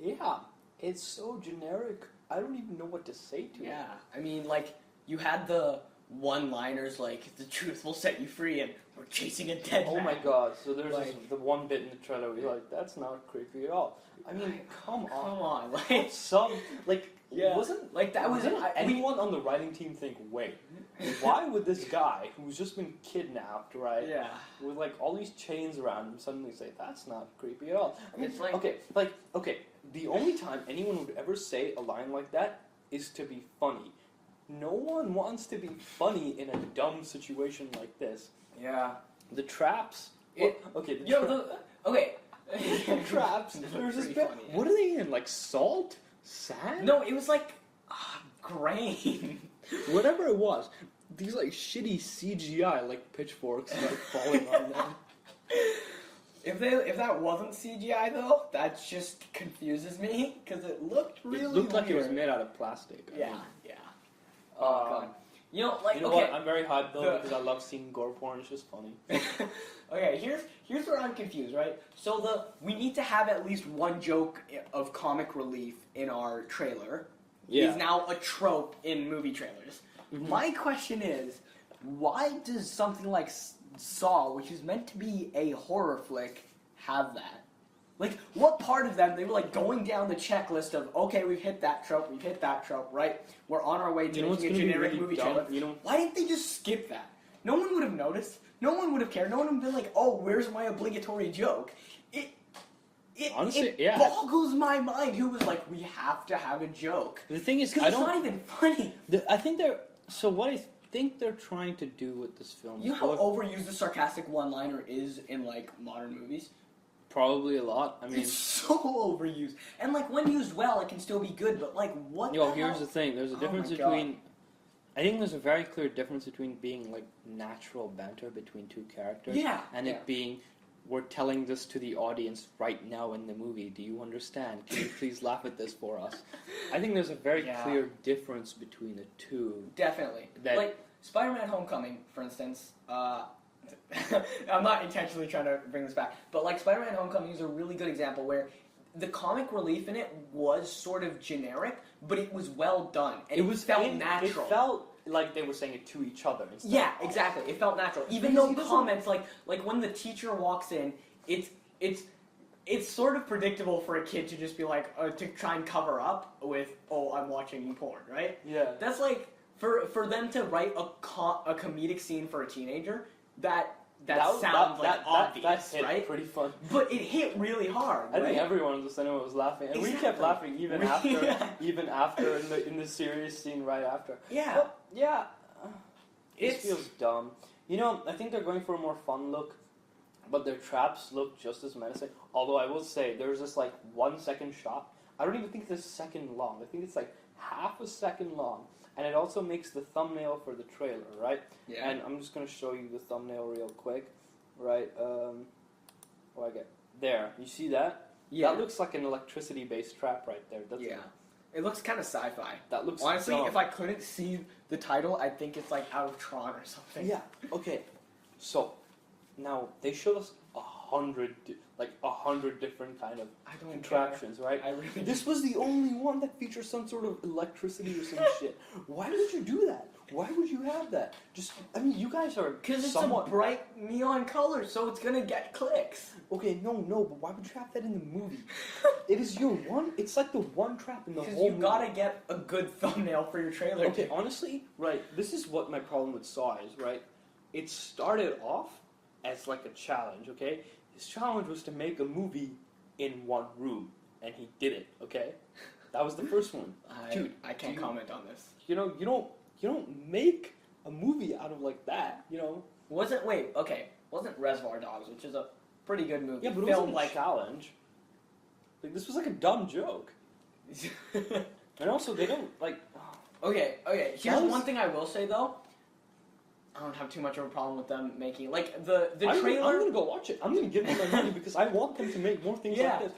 Yeah, it's so generic. I don't even know what to say to it.
Yeah, I mean, like, you had the one-liners like, the truth will set you free, and we're chasing a dead man.
Oh my god, so there's
Like-
the one bit in the trailer where you're like, that's not creepy at all. I mean, come on.
Come on, like,
Yeah.
wasn't, like, that was,
anyone on the writing team think, wait, why would this guy, who's just been kidnapped, right,
yeah.
with, like, all these chains around him, suddenly say, that's not creepy at all? I mean,
It's like-
okay, the only time anyone would ever say a line like that is to be funny. No one wants to be funny in a dumb situation like this.
Yeah.
The traps.
It-
okay.
Okay.
The traps. There's this bit.
Funny, yeah.
What are they in? Like salt, sand?
No, it was like grain.
Whatever it was. These like shitty CGI like pitchforks like falling on them.
If that wasn't CGI though, that just confuses me because it looked really
It looked like it was
weird.
made out of plastic. I
Yeah,
mean,
yeah.
uh,
You know, like,
You know
okay.
what? I'm very hyped though because I love seeing gore porn. It's just funny.
Okay, here's where I'm confused, right? So we need to have at least one joke of comic relief in our trailer.
Yeah.
Is now a trope in movie trailers.
Mhm.
My question is, why does something like Saw, which is meant to be a horror flick, have that? Like, what part of them, they were like going down the checklist of, okay, we've hit that trope, right? We're on our way to making a generic movie trailer. Why didn't they just skip that? No one would have noticed. No one would have cared. No one would have been like, oh, where's my obligatory joke?
Honestly,
it boggles my mind who was like, we have to have a joke.
The thing is,
Because it's not even funny.
I think what I think they're trying to do with this film.
You know how overused the sarcastic one-liner is in, like, modern movies?
Probably a lot. I mean,
it's so overused. And, like, when used well, it can still be good, but, like, what the
here's
hell?
the thing. There's a difference
my
between...
God.
I think there's a very clear difference between being, like, natural banter between two characters and it being, we're telling this to the audience right now in the movie. Do you understand? Can you please laugh at this for us? I think there's a very clear difference between the two.
Definitely. Like, Spider-Man Homecoming, for instance, I'm not intentionally trying to bring this back, but, like, Spider-Man Homecoming is a really good example where the comic relief in it was sort of generic, but it was well done. And it felt natural.
It felt like they were saying it to each other.
Yeah, exactly. It felt natural. Even though comments, like when the teacher walks in, it's sort of predictable for a kid to just be like, to try and cover up with, oh, I'm watching porn, right?
Yeah.
That's like, for them to write a comedic scene for a teenager, that sounds like obvious,
that hit
right?
Pretty fun.
But it hit really hard.
I think everyone in the cinema was laughing, and we kept laughing even after in the serious scene right after.
Yeah,
but, yeah. It feels dumb. You know, I think they're going for a more fun look, but their traps look just as menacing. Although I will say, there's this like 1 second shot. I don't even think it's a second long. I think it's like half a second long. And it also makes the thumbnail for the trailer, right?
Yeah.
And I'm just going to show you the thumbnail real quick, right? What do I get? There. You see that?
Yeah.
That looks like an electricity-based trap right there.
It looks kind of sci-fi.
That looks
honestly,
dumb.
if I couldn't see the title, I'd think it's like out of Tron or something.
Yeah. Okay. So, now, they showed us 100 different kind of contraptions, right?
I really
This was the only one that features some sort of electricity or some shit. Why would you do that? Why would you have that? You guys are
because it's
somewhat
a bright neon color, so it's gonna get clicks.
Okay, no, but why would you have that in the movie? It is your one. It's like the one trap in the whole movie.
Because you gotta get a good thumbnail for your trailer.
Okay, honestly, right. This is what my problem with Saw is, right? It started off as like a challenge, okay? His challenge was to make a movie in one room, and he did it, okay? That was the first one. Dude,
I can't comment on this.
You don't make a movie out of like that, you know?
Wasn't Reservoir Dogs, which is a pretty good movie.
Yeah, but it wasn't like a challenge. Like, this was like a dumb joke. And also, they don't, like...
Okay, here's one thing I will say, though. I don't have too much of a problem with them making like the trailer.
I'm gonna go watch it. I'm gonna give them my money because I want them to make more things like this.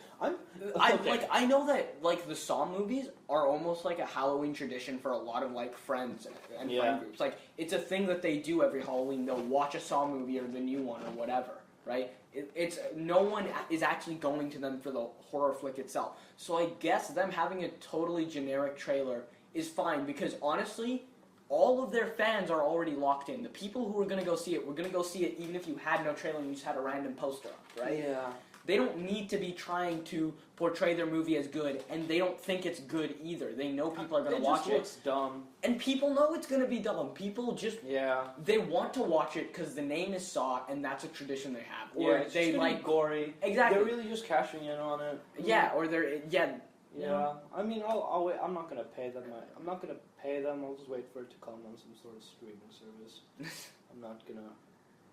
I know that like the Saw movies are almost like a Halloween tradition for a lot of like friends and friend groups. Like it's a thing that they do every Halloween. They'll watch a Saw movie or the new one or whatever, right? It's no one is actually going to them for the horror flick itself. So I guess them having a totally generic trailer is fine because honestly, all of their fans are already locked in. The people who are going to go see it, were going to go see it even if you had no trailer and you just had a random poster up, right?
Yeah.
They don't need to be trying to portray their movie as good, and they don't think it's good either. They know people are going to watch it.
It just looks dumb.
And people know it's going to be dumb. People just...
Yeah.
They want to watch it because the name is Saw, and that's a tradition they have.
Or it's
they
just
like
gory.
Exactly.
They're really just cashing in on it.
Yeah, or they're... Yeah.
Yeah, I mean, I'll wait. I'm not gonna pay them. I'm not gonna pay them. I'll just wait for it to come on some sort of streaming service. I'm not gonna.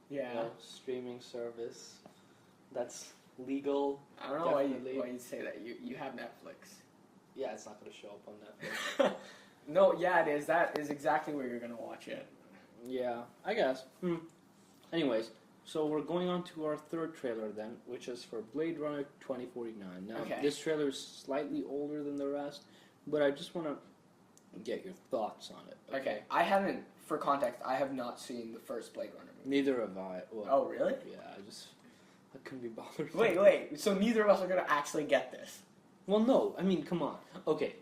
Yeah.
Streaming service. That's legal.
I don't know why you say that. You have Netflix.
Yeah, it's not gonna show up on Netflix.
No, yeah, it is. That is exactly where you're gonna watch it.
Yeah, I guess. Anyways. So we're going on to our third trailer then, which is for Blade Runner 2049. Now, this trailer is slightly older than the rest, but I just want to get your thoughts on it.
Okay, I haven't for context, I have not seen the first Blade Runner movie.
Neither have I. Well,
Oh, really?
Yeah, I couldn't be bothered.
Wait. So neither of us are gonna actually get this.
Well, no. I mean, come on. Okay,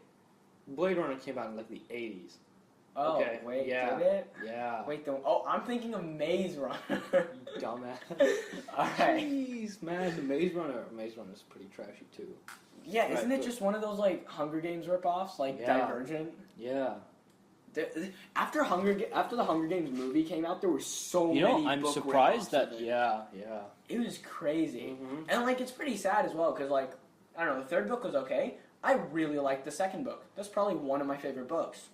Blade Runner came out in like the 80s.
Oh,
Okay,
wait,
yeah.
did it?
Yeah.
Wait, I'm thinking of Maze Runner.
You dumbass.
Alright.
Jeez, man, the Maze Runner's pretty trashy too.
Yeah, isn't
Right,
it just one of those, like, Hunger Games ripoffs? Like,
Yeah.
Divergent?
Yeah.
After the Hunger Games movie came out, there were so many
I'm
book
surprised
ripoffs
that.
of it.
Yeah.
It was crazy.
Mhm.
And, like, it's pretty sad as well, because, like, I don't know, the third book was okay. I really liked the second book. That's probably one of my favorite books.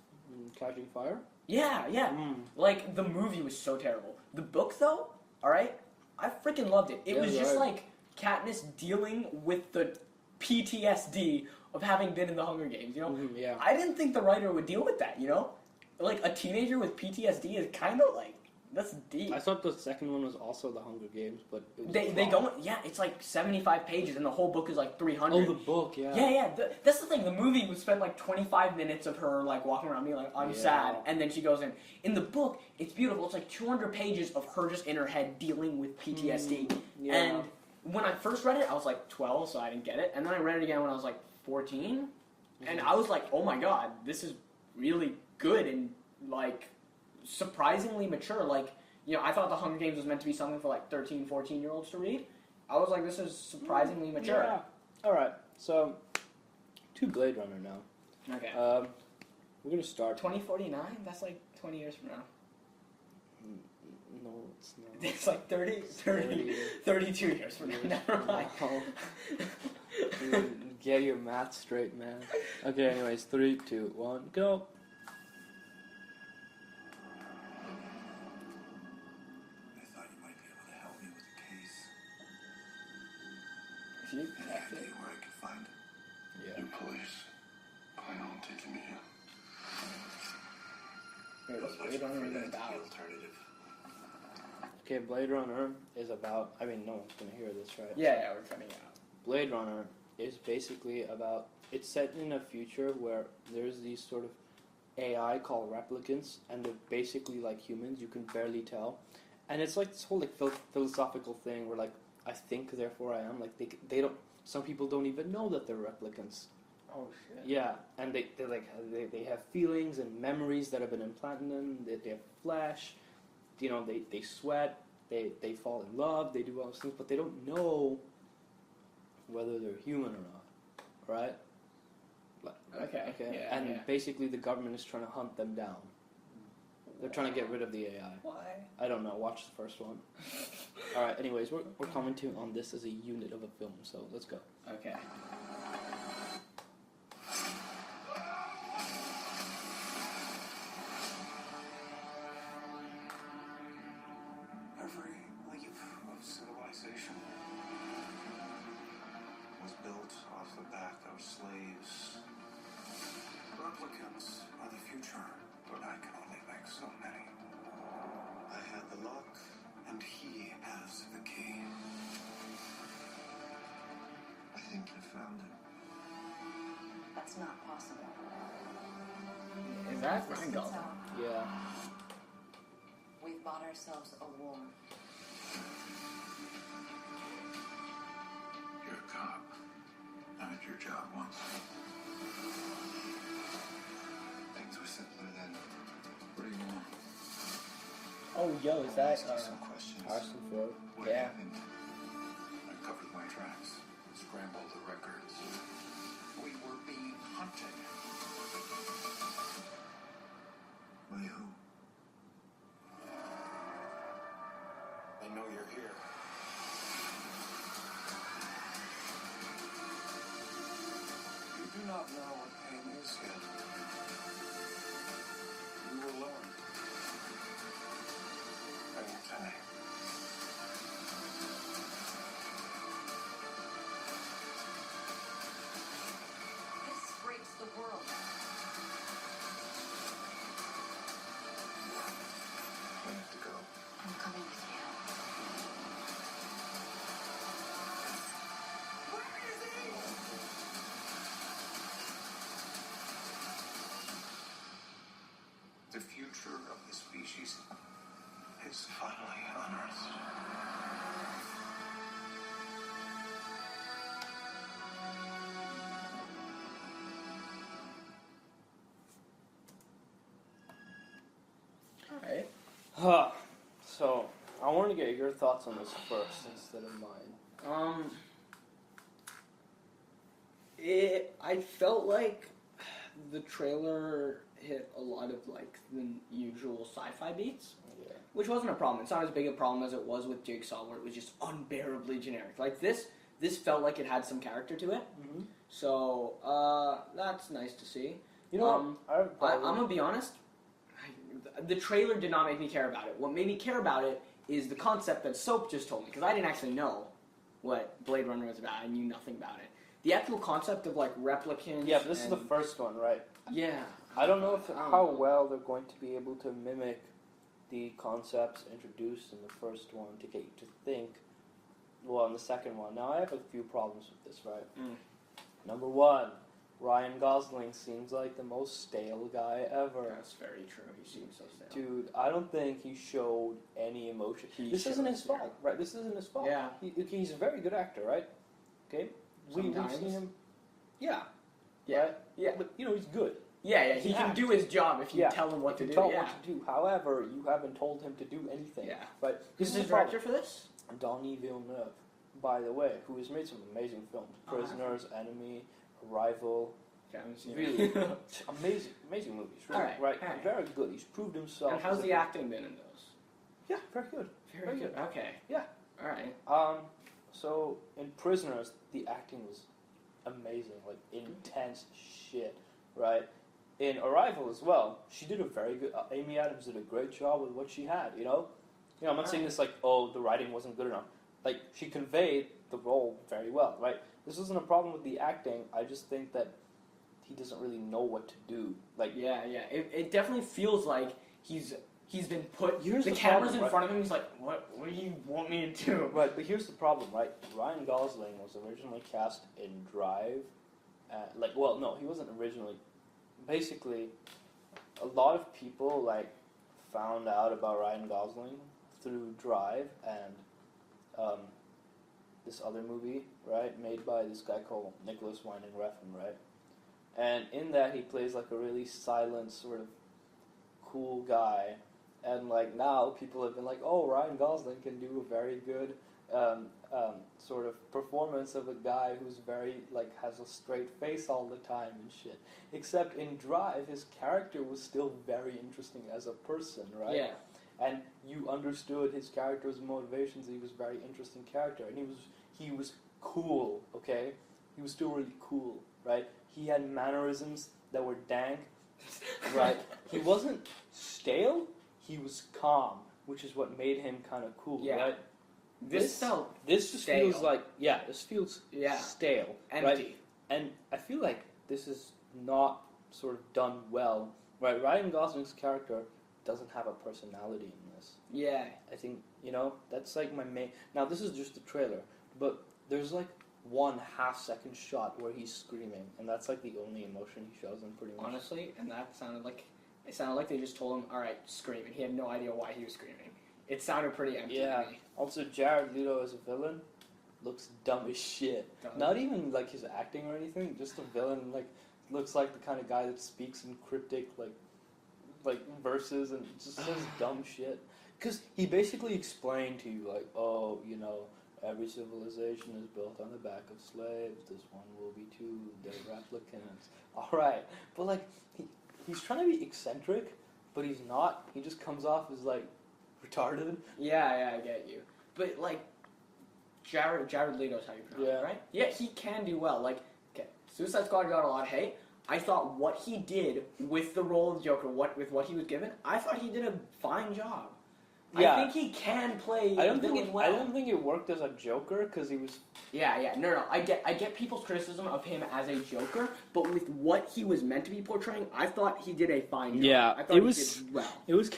Catching Fire.
Yeah.
Mm.
Like, the movie was so terrible. The book, though, alright, I freaking loved it. It was just, like, Katniss dealing with the PTSD of having been in the Hunger Games, you know?
Mhm, yeah.
I didn't think the writer would deal with that, you know? Like, a teenager with PTSD is kind of, like, that's deep.
I thought the second one was also the Hunger Games, but it was
They go, yeah, it's like 75 pages, and the whole book is like 300.
Oh, the book, yeah.
Yeah. That's the thing. The movie would spend like 25 minutes of her like walking around being like, I'm
Yeah.
sad, and then she goes in. In the book, it's beautiful. It's like 200 pages of her just in her head dealing with PTSD.
Yeah.
And when I first read it, I was like 12, so I didn't get it. And then I read it again when I was like 14, and I was like, oh my god, this is really good and like surprisingly mature. Like, you know, I thought the Hunger Games was meant to be something for like 13, 14-year-olds to read. I was like, this is surprisingly mature.
Yeah. All right. So, to Blade Runner now.
Okay.
We're gonna start.
2049? That's like 20 years from now.
No, it's not.
It's like 32 years from now. Never mind.
No. Get your math straight, man. Okay. Anyways, 3, 2, 1, go.
I thought you might be able to help me with the case.
She
Any
connected.
idea where I could find it?
Yeah.
You police plan on taking me here.
Wait, what's Blade Runner even about?
Alternative.
Okay, Blade Runner is about. I mean, no one's gonna hear this, right?
Yeah, we're cutting it out.
Blade Runner is basically about. It's set in a future where there's these sort of AI called replicants, and they're basically like humans. You can barely tell, and it's like this whole like philosophical thing where like I think therefore I am. Like they don't. Some people don't even know that they're replicants.
Oh shit.
Yeah, and they have feelings and memories that have been implanted in them. They have flesh. You know, they sweat. They fall in love. They do all those things, but they don't know whether they're human or not. Right?
Okay. Yeah,
and
yeah.
basically, the government is trying to hunt them down. They're trying to get rid of the AI.
Why?
I don't know. Watch the first one. All right. Anyways, we're commenting on this as a unit of a film, so let's go.
Okay.
Every leap of civilization was built off the back of slaves. Replicants are the future, but I can only make so many. I had the lock, and he has the key. I think you found it.
That's not possible.
Is that
Listen,
Rheingold?
Tom,
Yeah.
we've bought ourselves a war.
You're a cop. I did your job once. Things were simpler then. What do you want?
Oh, yo, is that?
Ask you some questions.
Harrison Ford.
What
Yeah.
happened? I covered my tracks, scrambled the records. We were being hunted. By who? I know you're here. You do not know what pain is yet. You will learn. I will tell you.
This breaks the world.
I have to go.
I'm coming with you.
The future of the species
So, I want to get your thoughts on this first instead of mine.
I felt like the trailer hit a lot of like the usual sci-fi beats, which wasn't a problem. It's not as big a problem as it was with Jigsaw, where it was just unbearably generic. Like this felt like it had some character to it.
Mm-hmm.
So that's nice to see.
You know,
I'm gonna be honest. The trailer did not make me care about it. What made me care about it is the concept that Soap just told me, because I didn't actually know what Blade Runner was about. I knew nothing about it. The actual concept of like replicants.
Yeah, but this is the first one, right?
Yeah.
I don't know how well they're going to be able to mimic the concepts introduced in the first one to get you to think. Well, in the second one. Now, I have a few problems with this, right? Number one, Ryan Gosling seems like the most stale guy ever.
That's very true. He seems so stale.
Dude, I don't think he showed any emotion. This isn't his fault, right? This isn't his fault.
Yeah.
He's a very good actor, right? Okay? We've seen him. Yeah.
Yeah.
Right?
Yeah.
But, you know, he's good.
Yeah, he can do his job if you tell him what to do.
Tell him what to do. However, you haven't told him to do anything.
Yeah.
But
Who's the director for this?
Denis Villeneuve, by the way, who has made some amazing films. Prisoners, Enemy, Arrival.
I haven't seen
Really
it.
amazing movies. Really,
All right.
Very good. He's proved himself.
And how's the acting been in those?
Yeah, very good.
Very good. Okay.
Yeah.
All right.
So in Prisoners, the acting was amazing, like intense shit, right? In Arrival as well, she did a very good. Amy Adams did a great job with what she had. You know, I'm not saying this like, oh, the writing wasn't good enough. Like, she conveyed the role very well, right? This wasn't a problem with the acting. I just think that he doesn't really know what to do. Like,
yeah. It definitely feels like he's been put.
Here's
the
the
camera's
problem,
in front of him. He's like, what do you want me to do?
Right, but here's the problem, right? Ryan Gosling was originally cast in Drive. He wasn't originally. Basically, a lot of people found out about Ryan Gosling through Drive and this other movie, right, made by this guy called Nicholas Winding Refn, right? And in that, he plays like a really silent, sort of cool guy. And now, people have been like, "Oh, Ryan Gosling can do a very good sort of performance of a guy who's very has a straight face all the time and shit." Except in Drive, his character was still very interesting as a person, right?
Yeah.
And you understood his character's motivations. He was a very interesting character, and he was cool. Okay, he was still really cool, right? He had mannerisms that were dank, right? He wasn't stale. He was calm, which is what made him kind of cool, right? This just
stale.
feels like this feels stale,
empty,
right? And I feel like this is not sort of done well, right? Ryan Gosling's character doesn't have a personality in this.
Yeah.
I think, that's my main... Now, this is just the trailer, but there's 1 half-second shot where he's screaming, and that's the only emotion he shows in pretty much.
Honestly, and that sounded like... It sounded like they just told him, alright, scream, and he had no idea why he was screaming. It sounded pretty empty to me.
Also, Jared Leto as a villain looks dumb as shit. Not even his acting or anything, just the villain looks like the kind of guy that speaks in cryptic verses and just says dumb shit. Because he basically explained to you every civilization is built on the back of slaves. This one will be too. They're replicants. All right, but he's trying to be eccentric, but he's not. He just comes off as retarded.
Yeah, I get you. But Jared Leto's how you pronounce it, right? Yeah, he can do well. Suicide Squad got a lot of hate. I thought what he did with the role of Joker, with what he was given, I thought he did a fine job.
Yeah.
I think he can play
I don't
well.
think it worked as a Joker because he was.
Yeah. No. I get people's criticism of him as a Joker, but with what he was meant to be portraying, I thought he did a fine job.
Yeah,
I thought he did well.
It was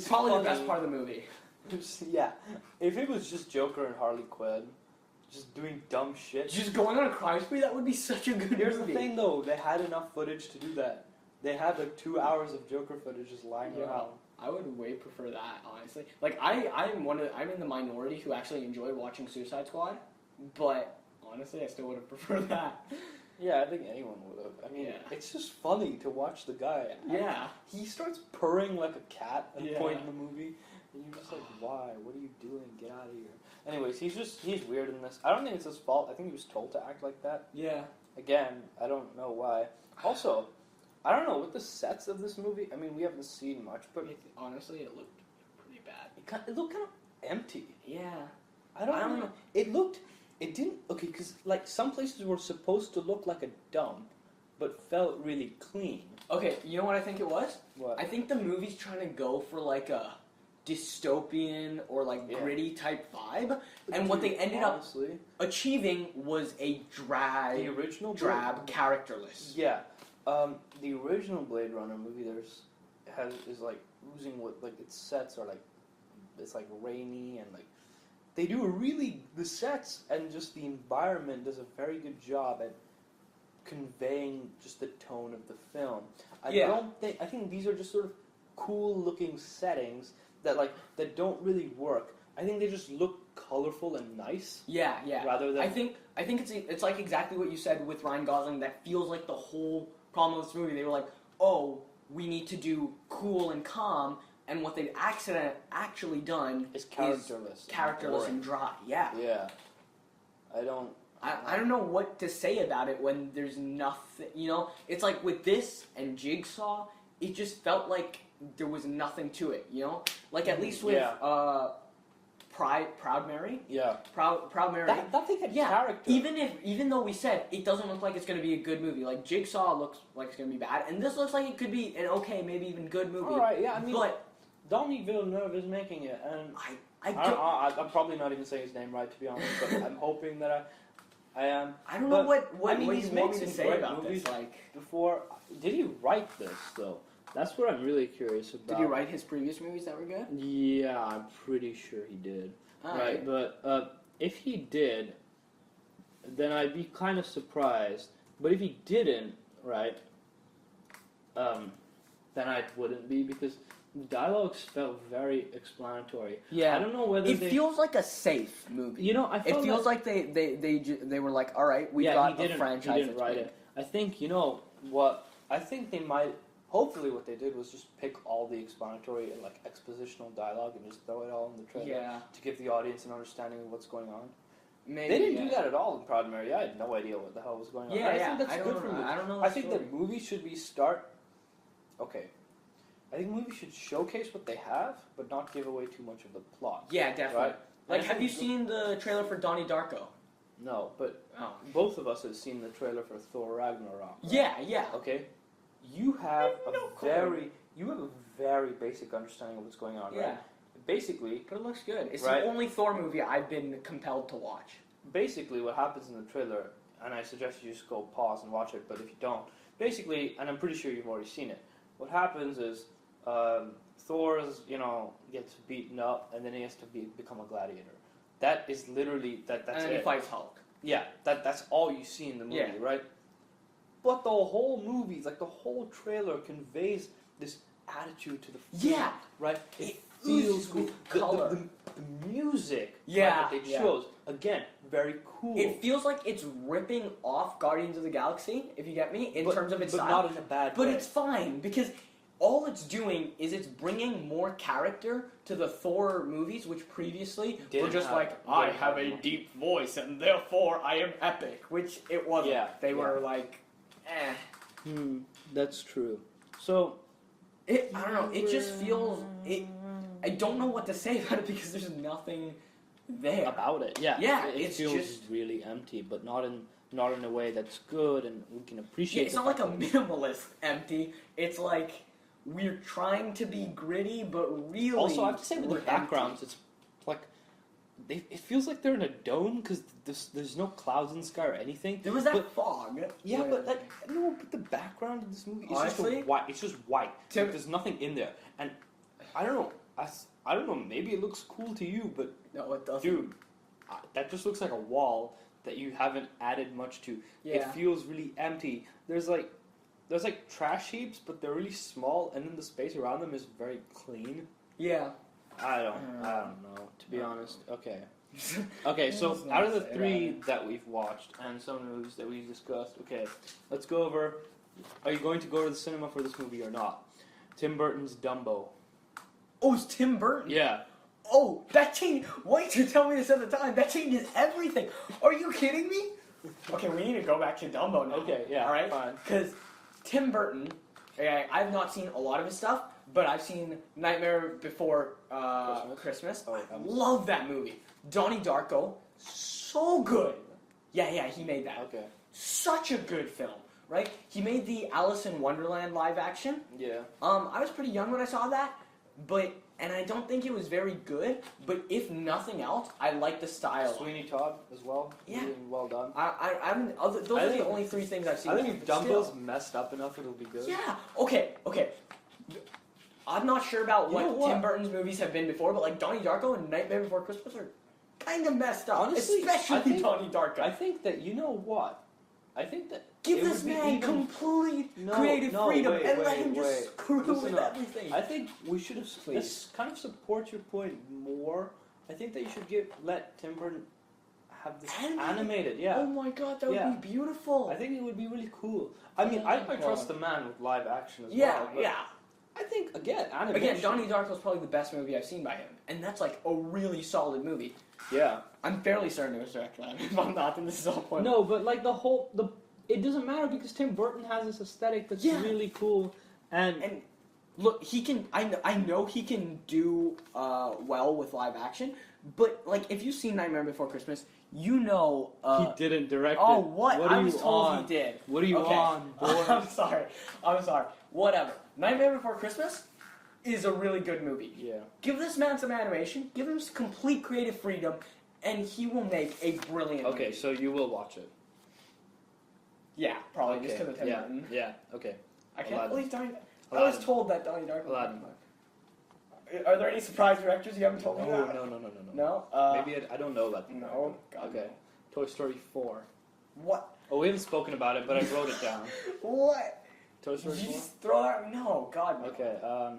probably
funny.
the best part of the movie.
If it was just Joker and Harley Quinn, just doing dumb shit,
Just going on a crime spree, that would be such a good
Here's
movie.
the thing, though. They had enough footage to do that. They had 2 hours of Joker footage just lying around.
I would way prefer that, honestly. I'm in the minority who actually enjoyed watching Suicide Squad, but honestly, I still would have preferred that.
Yeah, I think anyone would have. I mean, it's just funny to watch the guy.
Yeah.
He starts purring like a cat at a point in the movie, And you're just like, why? What are you doing? Get out of here. Anyways, he's weird in this. I don't think it's his fault. I think he was told to act like that.
Yeah.
Again, I don't know why. Also, I don't know, with the sets of this movie, I mean, we haven't seen much, but
Honestly, it looked pretty bad.
it looked kind of empty.
Yeah.
I don't know. It didn't, okay, because, like, some places were supposed to look like a dump, but felt really clean.
Okay, you know what I think it was?
What?
I think the movie's trying to go for like a dystopian or like gritty type vibe, and what they ended up achieving was a
the original
drab, characterless.
Yeah, the original Blade Runner movie is like oozing with like its sets are like it's like rainy and like they do the sets and just the environment does a very good job at conveying just the tone of the film. I think these are just sort of cool looking settings that don't really work. I think they just look colorful and nice.
Yeah.
Rather than
I think it's like exactly what you said with Ryan Gosling. That feels like the whole problem with this movie. They were like, oh, we need to do cool and calm, and what they've actually done
is characterless
and dry. Yeah.
Yeah. I don't
know what to say about it when there's nothing. You know, it's like with this and Jigsaw, it just felt like there was nothing to it. You know, like at least with Proud Mary.
Yeah.
Proud Mary.
That thing had character.
Even though we said it doesn't look like it's going to be a good movie, like Jigsaw looks like it's going to be bad, and this looks like it could be an okay, maybe even good movie.
All right. Yeah. I mean,
but
Dominique Villeneuve is making it, and I'm probably not even saying his name right, to be honest. But I'm hoping that I am.
I don't know what
he's
you
made
want me to
some
say
great
about
movies
this. Like,
before, did he write this though? That's what I'm really curious about.
Did he write his previous movies that were good?
Yeah, I'm pretty sure he did. Right, but if he did, then I'd be kind of surprised. But if he didn't, right, then I wouldn't be, because the dialogues felt very explanatory.
Yeah,
I don't know whether
it feels like a safe movie.
You know,
it feels like they were like, all right, we got a franchise.
He didn't write it. I think, you know what? I think they might. Hopefully, what they did was just pick all the explanatory and like expositional dialogue and just throw it all in the trailer to give the audience an understanding of what's going on. Maybe, they didn't do that at all in Proud Mary. I had no idea what the hell was going on. I think that's good for movies.
I don't know.
I think that movies should Okay. I think movies should showcase what they have, but not give away too much of the plot.
Yeah, definitely.
Right?
Like, have you seen the trailer for Donnie Darko?
No, but both of us have seen the trailer for Thor Ragnarok. Right?
Yeah.
Okay. You have a very basic understanding of what's going on, right? Basically,
but it looks good. It's the only Thor movie I've been compelled to watch. Basically, what happens in the trailer, and I suggest you just go pause and watch it, but if you don't, basically, and I'm pretty sure you've already seen it, what happens is Thor gets beaten up, and then he has to become a gladiator. That is literally that's it. And then he fights Hulk. Yeah, that's all you see in the movie, right? But the whole movie, like the whole trailer, conveys this attitude to the film, right? It feels cool. Color. The music that it shows, again, very cool. It feels like it's ripping off Guardians of the Galaxy, if you get me, in terms of its style. But not in a bad way. But it's fine, because all it's doing is it's bringing more character to the Thor movies, which previously were just like, I have a deep voice, and therefore I am epic, which it wasn't. They were like, that's true. So, I don't know, it just feels, I don't know what to say about it because there's nothing there. About it, it feels just really empty, but not in a way that's good and we can appreciate it. It's not like a minimalist empty, it's like we're trying to be gritty, but really. Also, I have to say with the backgrounds, it's like it feels like they're in a dome because there's no clouds in the sky or anything. There was that fog. Yeah, but but the background of this movie is just white. It's just white. Like, there's nothing in there, and I don't know. I don't know. Maybe it looks cool to you, but no, it doesn't. Dude, that just looks like a wall that you haven't added much to. Yeah. It feels really empty. There's like trash heaps, but they're really small, and then the space around them is very clean. Yeah. I don't know, to be honest. Okay. Okay, so out of the three that we've watched, and some of the movies that we've discussed, okay, let's go over, are you going to go to the cinema for this movie or not? Tim Burton's Dumbo. Oh, it's Tim Burton.
Yeah.
Oh, that changed. Why didn't you tell me this at the time? That changes everything. Are you kidding me? Okay, we need to go back to Dumbo now.
Okay, yeah,
all right,
fine.
Because Tim Burton, okay, I've not seen a lot of his stuff, but I've seen Nightmare Before Christmas.
Oh,
I love that movie. Donnie Darko, so good. Yeah, he made that.
Okay.
Such a good film, right? He made the Alice in Wonderland live action.
Yeah.
I was pretty young when I saw that, and I don't think it was very good. But if nothing else, I like the style.
Sweeney Todd as well.
Yeah.
Really well done.
Those are the only three things I've seen.
I think if
but
Dumbo's
still.
messed up enough, it'll be good.
Yeah. Okay. I'm not sure about
You know
what
what?
Tim Burton's movies have been before, but like Donnie Darko and Nightmare Before Christmas are kind of messed up.
Honestly,
especially
I think-
Donnie Darko.
I think that, you know what? I think that
Give
it
this
would be
man
even-
complete
No,
creative
no,
freedom
wait,
and let
wait,
him just
wait.
screw
Listen
with
up.
everything.
I think we should have
Please.
let's kind of support your point more. I think that you should let Tim Burton have this animated. Yeah.
Oh my god, that
Yeah.
would be beautiful.
I think it would be really cool. I mean,
Oh
I
my
trust
God.
the man with live action as
yeah,
well. but
yeah.
I think again, animation.
Again, Donnie Darko is probably the best movie I've seen by him, and that's like a really solid movie.
Yeah.
I'm fairly certain it was directed by him. If I'm not, then this is all point.
No, but like it doesn't matter because Tim Burton has this aesthetic that's
Yeah.
really cool, and
Look, he can. I know he can do well with live action, but like if you've seen Nightmare Before Christmas, you know.
he didn't direct
Oh,
it.
what?
What are
I was
you
told
on?
he did.
What are you
Okay.
on, boy?
I'm sorry. Whatever. Nightmare Before Christmas is a really good movie.
Yeah.
Give this man some animation. Give him some complete creative freedom, and he will make a brilliant.
Okay,
movie.
so you will watch it.
Yeah, probably
Okay.
just because of Tim
yeah.
Burton.
Yeah. Okay.
I can't
Aladdin.
believe Donnie. I
Aladdin.
was told that Donnie Darko.
Aladdin.
Are there any surprise directors you haven't told me
Oh
about?
no.
No.
Maybe I don't know about that.
No. God,
Okay. Toy Story 4.
What?
Oh, we haven't spoken about it, but I wrote it down.
What?
Toy
Did
Story
you
4.
just throw that? No. God. No.
Okay.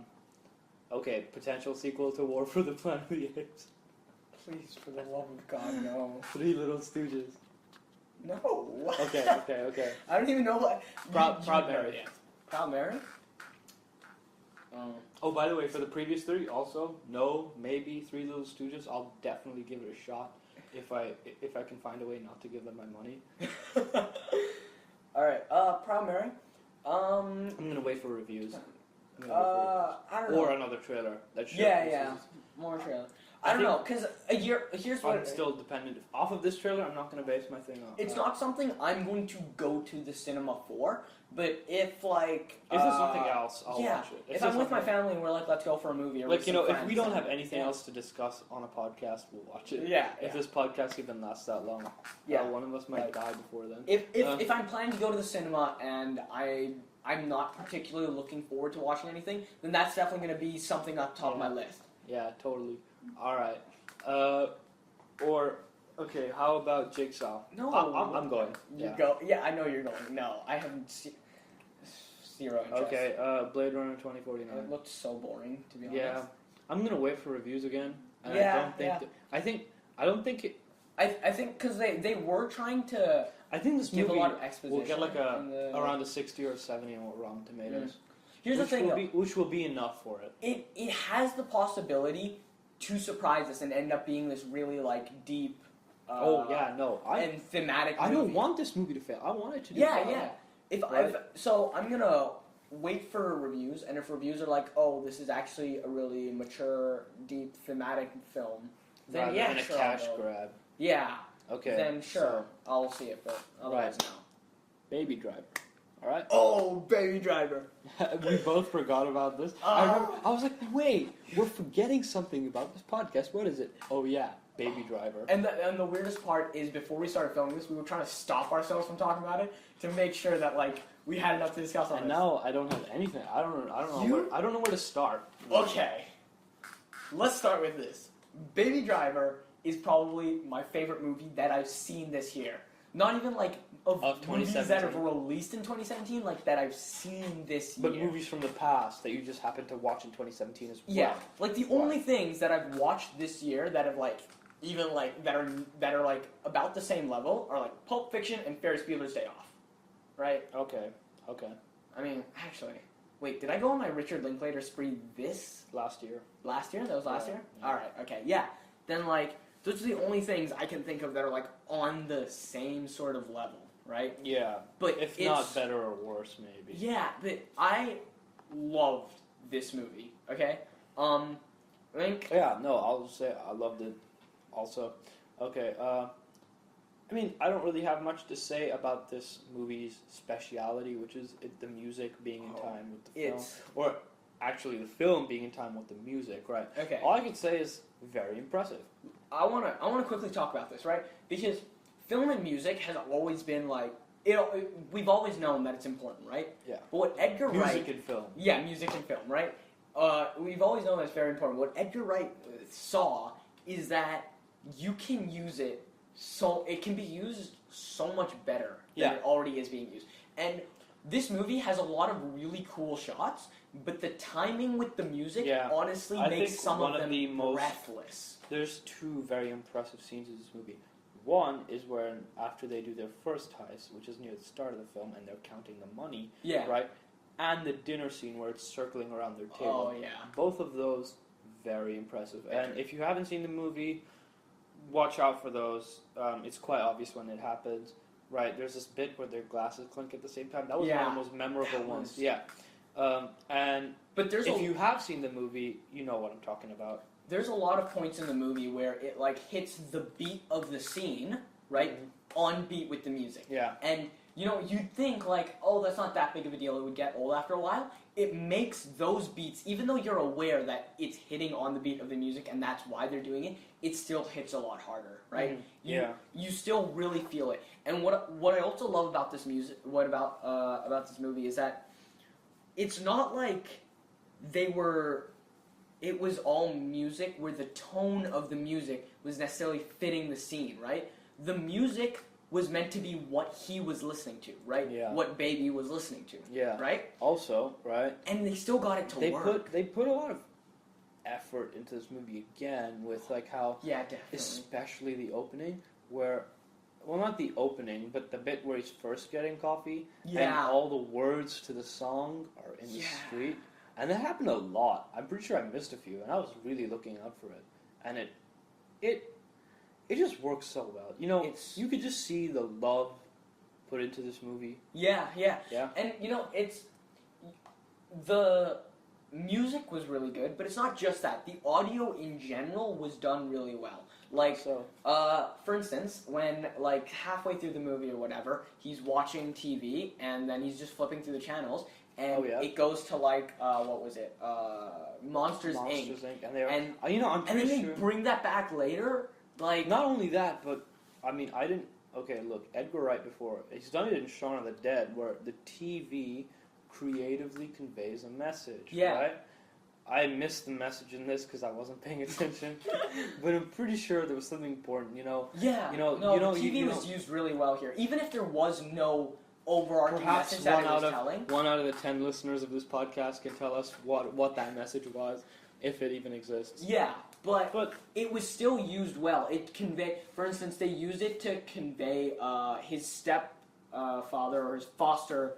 Okay. Potential sequel to War for the Planet of the Apes.
Please, for the love of God, no.
Three Little Stooges.
No.
Okay.
I don't even know what.
Proud
you
Mary.
know. Proud Mary.
Oh, by the way, for the previous three, also no, maybe Three Little Stooges. I'll definitely give it a shot if I can find a way not to give them my money.
All right. Proud Mary.
I'm gonna wait for reviews.
I don't know.
Or another trailer. That shows
Yeah. More trailer. I don't know, because here's what
I'm still dependent off of this trailer. I'm not gonna base my thing on.
it's not something I'm going to go to the cinema for, but if like
If there's nothing else, I'll
yeah,
watch it.
if
there's
I'm with my
nothing-
family and we're like, let's go for a movie, or
like
with
you
some
know, if
friends,
we don't
then-
have anything
yeah.
else to discuss on a podcast, we'll watch it.
Yeah.
If this podcast even lasts that long,
Yeah.
one of us might die before then.
If I'm planning to go to the cinema and I'm not particularly looking forward to watching anything, then that's definitely going to be something on top of my list.
Yeah, totally. All right. Okay, how about Jigsaw?
No,
I'm going.
You
Yeah.
go. Yeah, I know you're going. No, I haven't zero interest.
Okay, Blade Runner
It
2049.
looked so boring, to be honest.
Yeah, I'm gonna wait for reviews again. And
Yeah,
I don't think.
yeah.
I don't think it.
I think because they were trying to
I think this
give
movie
a lot of exposition.
will get like around
a
a 60 or 70 on Rotten Tomatoes.
Here's the thing, though.
Which will be enough for it.
It has the possibility to surprise us and end up being this really like deep. And thematic.
I
movie.
don't want this movie to fail. I want it to do
Yeah,
well.
yeah. So I'm gonna wait for reviews, and if reviews are like, "Oh, this is actually a really mature, deep, thematic film," then
Rather
yeah,
than a
sure,
cash
I'll go.
grab.
Yeah.
Okay.
Then sure, I'll see it, but otherwise no.
Baby Driver. All right.
Oh, Baby Driver.
We both forgot about this. I was like, wait, we're forgetting something about this podcast. What is it? Oh yeah, Baby Driver.
And the weirdest part is before we started filming this, we were trying to stop ourselves from talking about it to make sure that like we had enough to discuss on
And
this.
now I don't have anything. I don't know.
You?
I don't know where to start.
Okay, let's start with this. Baby Driver is probably my favorite movie that I've seen this year. Not even like of movies that have
2017.
released in 2017, like that I've seen this year.
But movies from the past that you just happened to watch in 2017 as well.
Yeah, like the only things that I've watched this year that have like even like that are like about the same level are like Pulp Fiction and Ferris Bueller's Day Off, right?
Okay.
I mean, actually, Wait, did I go on my Richard Linklater spree
Last year.
last year? That was last year?
Yeah.
Alright, okay, yeah. Then, like, those are the only things I can think of that are, like, on the same sort of level, right?
Yeah.
But
if
it's,
not better or worse, maybe.
Yeah, but I loved this movie, okay? I think...
Yeah, no, I'll say I loved it also. Okay, I mean, I don't really have much to say about this movie's speciality, which is the music being in time with the film. Or actually the film being in time with the music, right?
Okay.
All I can say is very impressive.
I wanna quickly talk about this, right? Because film and music has always been like we've always known that it's important, right?
Yeah.
But what Edgar Wright
Music and film.
Yeah, music and film, right? We've always known that's very important. What Edgar Wright saw is that you can use it so it can be used so much better than it already is being used. And this movie has a lot of really cool shots, but the timing with the music honestly makes some of them breathless.
There's two very impressive scenes in this movie. One is when after they do their first heist, which is near the start of the film, and they're counting the money, right? And the dinner scene where it's circling around their table.
Oh, yeah.
Both of those, very impressive. And if you haven't seen the movie, watch out for those. It's quite obvious when it happens, right? There's this bit where their glasses clink at the same time. That was one of the most memorable ones. Yeah. But if you have seen the movie, you know what I'm talking about.
There's a lot of points in the movie where it like hits the beat of the scene, right? On beat with the music.
Yeah.
And you know, you'd think like, oh, that's not that big of a deal. It would get old after a while. It makes those beats, even though you're aware that it's hitting on the beat of the music and that's why they're doing it, it still hits a lot harder, right? You still really feel it. And what I also love about this music, about this movie is that it's not like it was all music where the tone of the music was necessarily fitting the scene, right? The music was meant to be what he was listening to, right?
Yeah.
What Baby was listening to, right?
Also, right?
And they still got it to work.
They put a lot of effort into this movie again with like how,
definitely.
especially the opening where, well, not the opening, but the bit where he's first getting coffee, and all the words to the song are in the street. And that happened a lot. I'm pretty sure I missed a few, and I was really looking out for it. And it just works so well. You know, you could just see the love put into this movie. Yeah.
And, you know, the music was really good, but it's not just that. The audio in general was done really well. Like, for instance, when, like, halfway through the movie or whatever, he's watching TV, and then he's just flipping through the channels, and it goes to, like, what was it? Monsters, Inc. And
I'm pretty
then they bring that back later. Like,
not only that, but I mean, I didn't. Okay, look, Edgar Wright before he's done it in Shaun of the Dead, where the TV creatively conveys a message. Right? I missed the message in this because I wasn't paying attention, but I'm pretty sure there was something important. You know.
The TV was used really well here, even if there was no overarching message that it was telling.
One out of the 10 listeners of this podcast can tell us what that message was, if it even exists.
Yeah. But it was still used well. It conveyed, for instance, they used it to convey his stepfather or his foster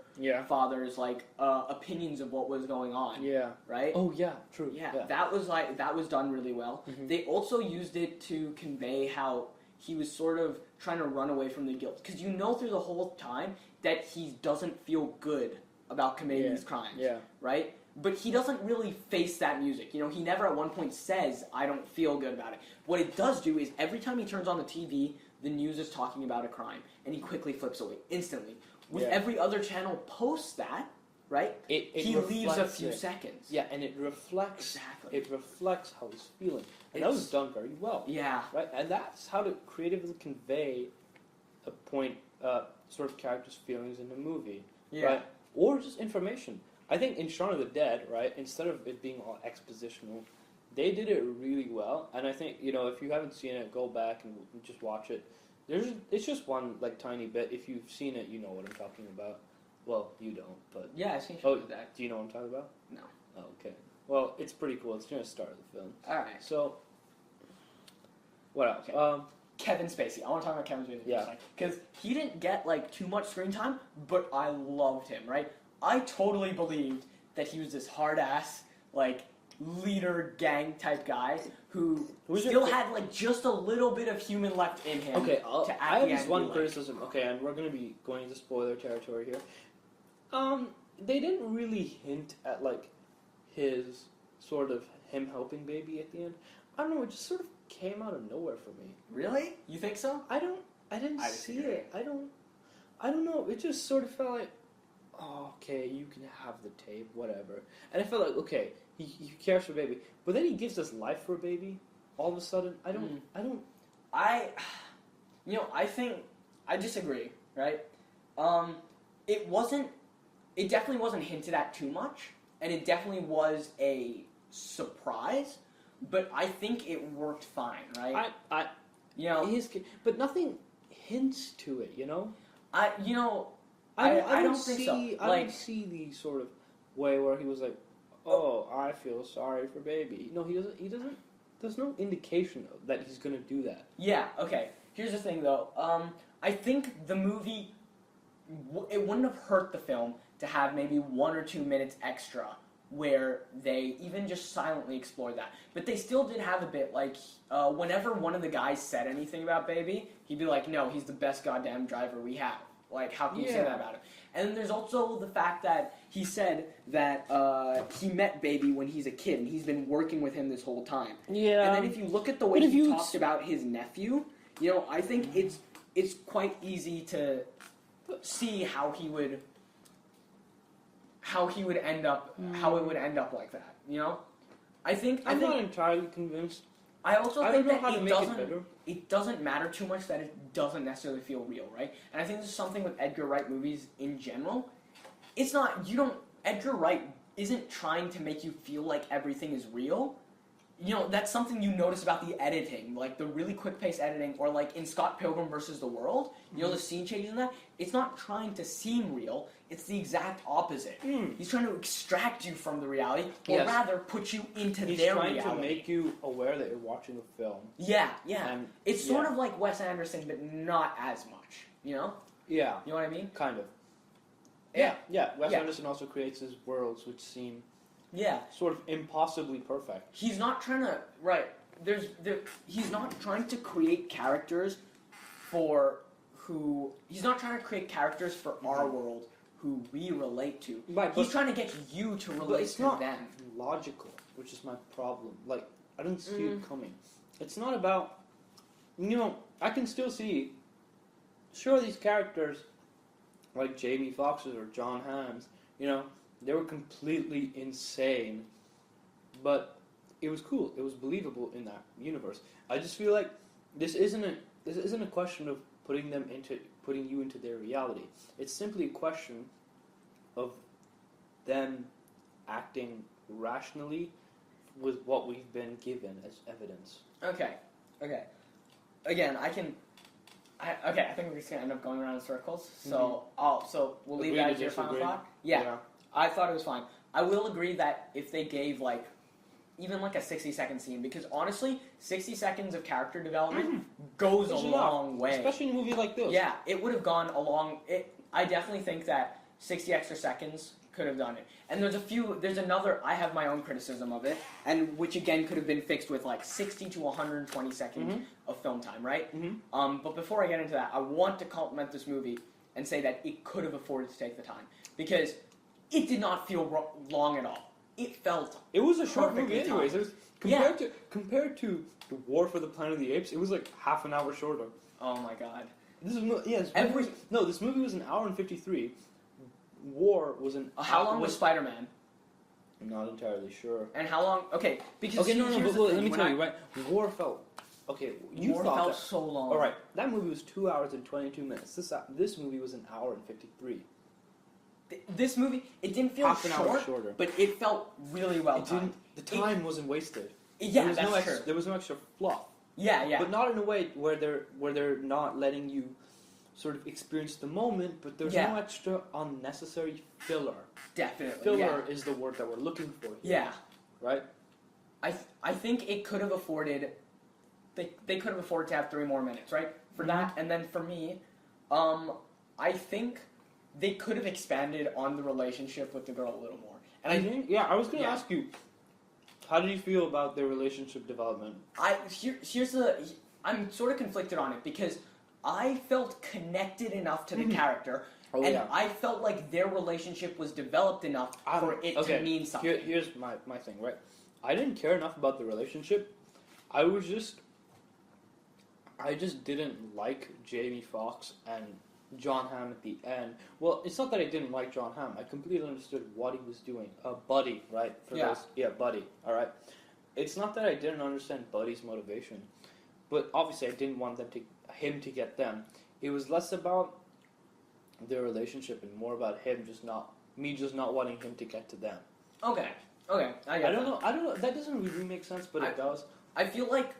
father's like opinions of what was going on. Yeah. Right.
Oh yeah, true.
Yeah. That was done really well. Mm-hmm. They also used it to convey how he was sort of trying to run away from the guilt, because you know through the whole time that he doesn't feel good about committing these crimes. Yeah. Right. But he doesn't really face that music. You know, he never at one point says, I don't feel good about it. What it does do is every time he turns on the TV, the news is talking about a crime, and he quickly flips away, instantly. With every other channel post that, right, he leaves a few seconds.
Yeah, and it reflects how he's feeling. And that was done very well.
Yeah.
Right? And that's how to creatively convey a point, sort of character's feelings in the movie. Yeah. Right? Or just information. I think in Shaun of the Dead, right, instead of it being all expositional, they did it really well. And I think, you know, if you haven't seen it, go back and just watch it. It's just one, like, tiny bit. If you've seen it, you know what I'm talking about. Well, you don't, but...
Yeah, I've seen Shaun of the Dead.
Do you know what I'm talking about?
No.
Oh, okay. Well, it's pretty cool. It's near the start of the film.
Alright.
So, what else?
Okay. Kevin Spacey. I want to talk about Kevin Spacey for a second. Because he didn't get, like, too much screen time, but I loved him, right? I totally believed that he was this hard ass like leader gang type guy who still had like just a little bit of human left in him.
Okay, I have this one
like,
criticism. Okay, and we're going to be going into spoiler territory here. They didn't really hint at like his sort of him helping baby at the end. I don't know. It just sort of came out of nowhere for me.
Really? You think so?
I didn't see it. I don't know. It just sort of felt like, oh, okay, you can have the tape, whatever. And I felt like, okay, he cares for baby, but then he gives us life for baby. All of a sudden, I
think I disagree. Right? It definitely wasn't hinted at too much, and it definitely was a surprise. But I think it worked fine, right?
But nothing hints to it, you know.
I don't think so.
I don't see the sort of way where he was like, "Oh, I feel sorry for baby." No, he doesn't. He doesn't. There's no indication that he's gonna do that.
Yeah. Okay. Here's the thing, though. I think the movie it wouldn't have hurt the film to have maybe 1 or 2 minutes extra where they even just silently explored that. But they still did have a bit, like, whenever one of the guys said anything about baby, he'd be like, no, he's the best goddamn driver we have. Like, how can you say that about him? And then there's also the fact that he said that he met baby when he's a kid, and he's been working with him this whole time.
Yeah.
And then if you look at the way he talked about his nephew, you know, I think it's quite easy to see how he would end up, how it would end up like that, you know? I'm
not entirely convinced.
I also think that
it
doesn't matter too much that it doesn't necessarily feel real, right? And I think this is something with Edgar Wright movies in general. Edgar Wright isn't trying to make you feel like everything is real. You know, that's something you notice about the editing, like the really quick-paced editing, or like in Scott Pilgrim vs. the World, you know, the scene changes in that. It's not trying to seem real, it's the exact opposite. He's trying to extract you from the reality, or rather, put you into their reality.
He's trying to make you aware that you're watching a film.
Yeah. It's sort of like Wes Anderson, but not as much, you know?
Yeah.
You know what I mean?
Kind of.
Yeah.
Wes Anderson also creates his worlds, which seem sort of impossibly perfect.
He's not trying to he's not trying to create characters he's not trying to create characters for our world who we relate to.
Right,
he's trying to get you to relate to them.
It's not logical, which is my problem. Like, I didn't see it coming. It's not about, you know, I can still see, sure, these characters like Jamie Foxx or John Hamm's, you know, they were completely insane, but it was cool. It was believable in that universe. I just feel like this isn't a question of putting you into their reality. It's simply a question of them acting rationally with what we've been given as evidence.
Okay. Again, I think we're just gonna end up going around in circles. So, so we'll leave that as your final thought. Yeah. I thought it was fine. I will agree that if they gave like even like a 60-second scene, because honestly, 60 seconds of character development goes a long way.
Especially in a movie like this.
Yeah, it would have gone along. I definitely think that 60 extra seconds could have done it. And there's another, I have my own criticism of it, and which again could have been fixed with like 60 to 120 seconds of film time, right? But before I get into that, I want to compliment this movie and say that it could have afforded to take the time, because it did not feel long at all. It
was a short movie anyways. Compared to the War for the Planet of the Apes, it was like half an hour shorter.
Oh my god.
This movie was an hour and 53. War was an hour.
How long was Spider-Man?
I'm not entirely sure.
And how long? Okay, because
but let me tell you, right? War felt
War felt so long.
All right, that movie was 2 hours and 22 minutes. This movie was an hour and 53.
This movie, it didn't feel
half an hour shorter,
but it felt really well timed.
The time wasn't wasted.
Yeah, that's true.
There was no extra fluff.
Yeah.
But not in a way where they're not letting you sort of experience the moment, but there's no extra unnecessary filler.
Definitely.
Filler is the word that we're looking for here.
Yeah.
Right?
I think it could have afforded they could have afforded to have 3 more minutes, right? For that, and then for me, I think they could have expanded on the relationship with the girl a little more. And
I was going to ask you, how did you feel about their relationship development?
I'm sort of conflicted on it because I felt connected enough to the character, I felt like their relationship was developed enough for it to mean something.
Here's my thing, right? I didn't care enough about the relationship. I just didn't like Jamie Foxx and John Hamm at the end. Well, it's not that I didn't like John Hamm. I completely understood what he was doing. Buddy, right? Buddy. All right. It's not that I didn't understand Buddy's motivation, but obviously I didn't want him to get them. It was less about their relationship and more about me just not wanting him to get to them.
Okay. I don't
know. That doesn't really make sense, but it does.
I feel like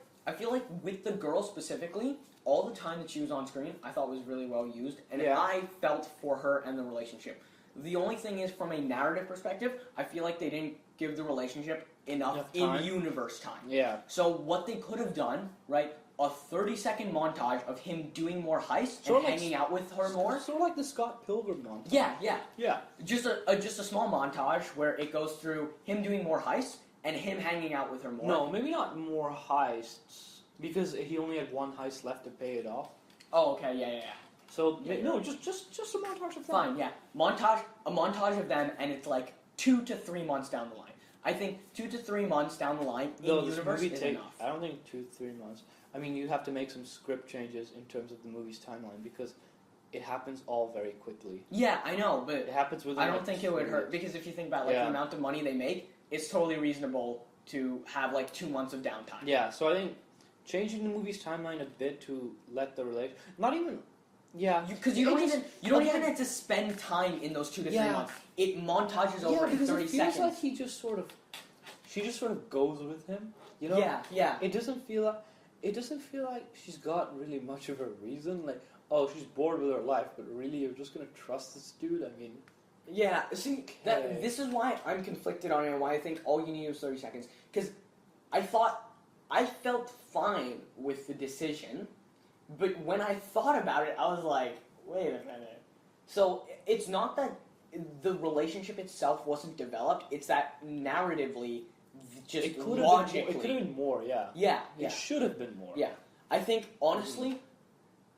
with the girl specifically, all the time that she was on screen, I thought was really well used, and I felt for her and the relationship. The only thing is, from a narrative perspective, I feel like they didn't give the relationship enough in-universe time.
Yeah.
So what they could have done, right, a 30-second montage of him doing more heists
sort
and hanging out with her more.
Sort of like the Scott Pilgrim montage.
Yeah. Just a small montage where it goes through him doing more heists and him hanging out with her more.
No, maybe not more heists, because he only had one heist left to pay it off.
Oh, okay, yeah.
So, just a montage of them.
Fine, yeah. A montage of them, and it's like 2 to 3 months down the line. I think 2 to 3 months down the line in universe is enough.
I don't think 2 to 3 months. I mean, you have to make some script changes in terms of the movie's timeline, because it happens all very quickly.
Yeah, I know, but
it happens within
I don't think it would hurt, because if you think about the amount of money they make, it's totally reasonable to have 2 months of downtime.
Yeah, so I think changing the movie's timeline a bit to let the relation, not even,
because you don't even have to spend time in those 2 to 3 months. It montages over in 30 seconds.
It feels like she just sort of goes with him. You know?
Yeah.
It doesn't feel like she's got really much of a reason. Like, oh, she's bored with her life, but really, you're just gonna trust this dude? I mean.
Yeah, see, this is why I'm conflicted on it, and why I think all you need is 30 seconds. Because I felt fine with the decision, but when I thought about it, I was like, wait a minute. So, it's not that the relationship itself wasn't developed, it's that narratively, just logically.
It could have been more, yeah.
Yeah.
It should have been more.
Yeah. I think, honestly,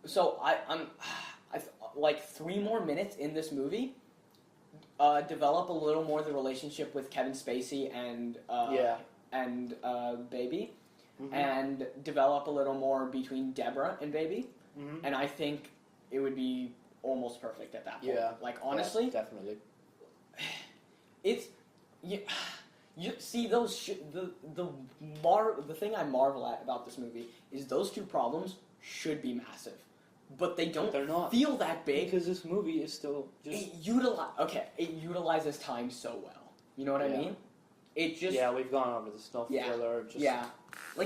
so I'm 3 more minutes in this movie, develop a little more the relationship with Kevin Spacey and Baby, and develop a little more between Deborah and Baby, and I think it would be almost perfect at that point.
Yeah.
Honestly,
definitely.
It's you see those the thing I marvel at about this movie is those 2 problems should be massive. But they don't feel that big.
Because this movie is still just...
It utilizes time so well. You know what I mean? It just...
Yeah, we've gone over the snuff filler.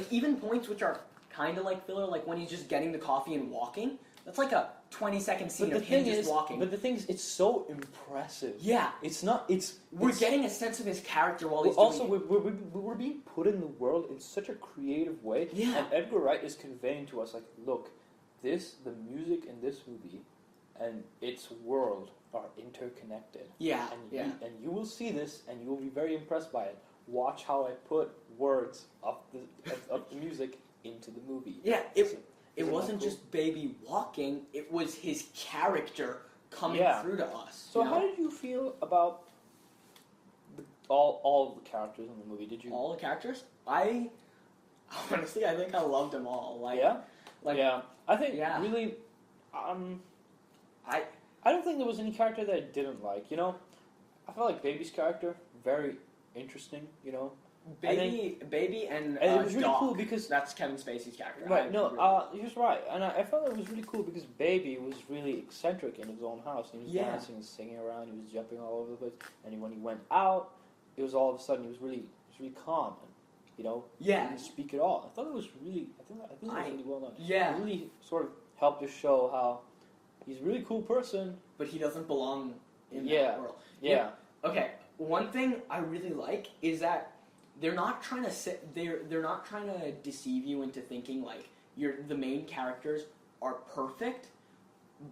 Even points which are kind of like filler, like when he's just getting the coffee and walking, that's like a 20-second scene of him just walking.
But the thing is, it's so impressive.
Yeah.
It's not...
We're getting a sense of his character while he's
doing it. We're being put in the world in such a creative way.
Yeah.
And Edgar Wright is conveying to us, look... the music in this movie and its world are interconnected.
Yeah,
and you will see this, and you will be very impressed by it. Watch how I put words of the music into the movie.
Yeah, it wasn't just Baby walking, it was his character coming through to us.
So how did you feel about all of the characters in the movie?
All the characters? Honestly, I think I loved them all.
I think really, I don't think there was any character that I didn't like. You know, I felt like Baby's character very interesting. You know,
Baby and
it was really
Doc,
cool because
that's Kevin Spacey's character.
Right? He was right, and I felt it was really cool because Baby was really eccentric in his own house. He was dancing and singing around. He was jumping all over the place, and when he went out, it was all of a sudden he was really calm. You know, he didn't speak at all. I thought it was really, I think it was really well done.
Yeah,
it really sort of helped to show how he's a really cool person,
but he doesn't belong in that world.
Yeah.
Okay. One thing I really like is that they're not trying to they're not trying to deceive you into thinking the main characters are perfect,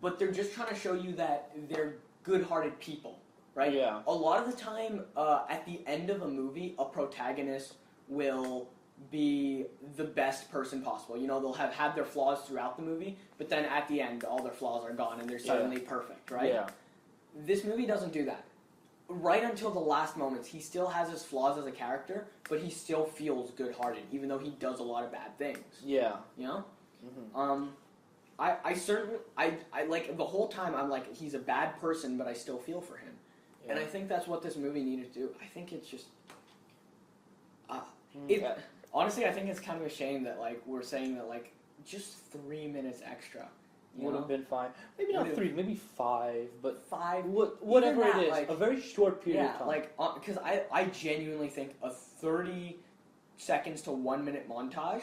but they're just trying to show you that they're good-hearted people, right?
Yeah.
A lot of the time, at the end of a movie, a protagonist will be the best person possible. You know, they'll have had their flaws throughout the movie, but then at the end, all their flaws are gone and they're suddenly perfect, right?
Yeah.
This movie doesn't do that. Right until the last moments, he still has his flaws as a character, but he still feels good-hearted, even though he does a lot of bad things.
Yeah.
You know?
Mm-hmm.
I certainly, like, the whole time I'm like, he's a bad person, but I still feel for him.
Yeah.
And I think that's what this movie needed to do. I think it's just, honestly, I think it's kind of a shame that, like, we're saying that, like, just 3 minutes extra.
Would have been fine. Maybe not 3, maybe 5, but
5.
Whatever
that,
it is,
like,
a very short period
yeah,
of time.
like, because I genuinely think a 30 seconds to 1 minute montage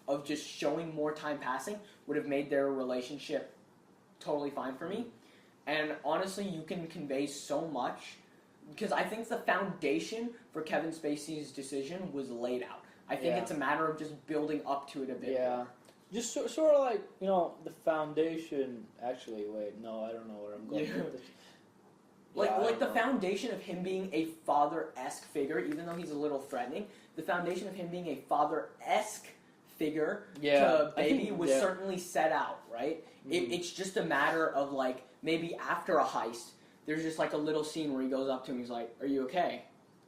of just showing more time passing would have made their relationship totally fine for me. And honestly, you can convey so much, because I think the foundation for Kevin Spacey's decision was laid out. I think it's a matter of just building up to it a bit.
Yeah. Just sort of like, you know, the foundation. Actually, wait, no, I don't know where I'm going with this.
Like the foundation of him being a father-esque figure, even though he's a little threatening, the foundation of him being a father-esque figure to Baby was certainly set out, right? Mm-hmm. It's just a matter of, like, maybe after a heist, there's just like a little scene where he goes up to him, he's like, "Are you okay?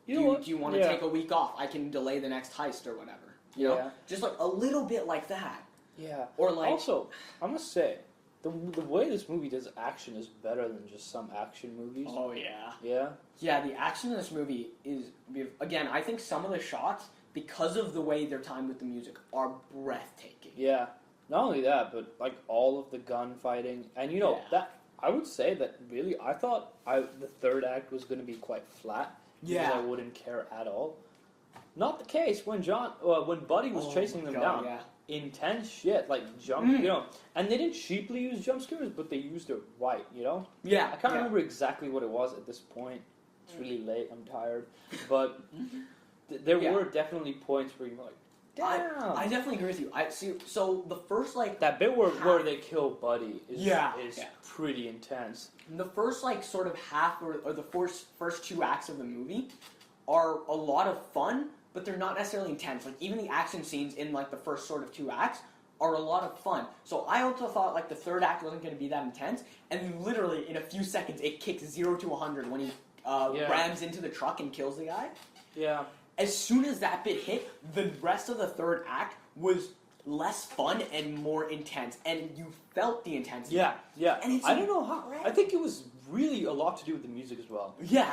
Do you want to take a week off? I can delay the next heist or whatever." You know? Just like a little bit like that.
Yeah.
Or like,
also, I must say, the way this movie does action is better than just some action movies.
Oh yeah.
Yeah?
Yeah, the action in this movie is, again, I think some of the shots, because of the way they're timed with the music, are breathtaking.
Yeah. Not only that, but like all of the gunfighting. And you know, that I would say that really, I thought the third act was going to be quite flat. Because I wouldn't care at all. Not the case when Buddy was chasing them down. Yeah. Intense shit, like you know, and they didn't cheaply use jump scares, but they used it right, you know?
Yeah.
I can't remember exactly what it was at this point. It's really late, I'm tired. But there were definitely points where you were like, damn.
I definitely agree with you. I see. So the first, like,
that bit where they kill Buddy is pretty intense.
The first, like, sort of half or the first 2 acts of the movie are a lot of fun, but they're not necessarily intense. Like, even the action scenes in, like, the first sort of 2 acts are a lot of fun. So I also thought, like, the third act wasn't going to be that intense, and then literally in a few seconds it kicks 0 to 100 when he rams into the truck and kills the guy. Yeah. As soon as that bit hit, the rest of the third act was less fun and more intense, and you felt the intensity.
Yeah, yeah.
And it's
I don't know how. I think it was really a lot to do with the music as well.
Yeah,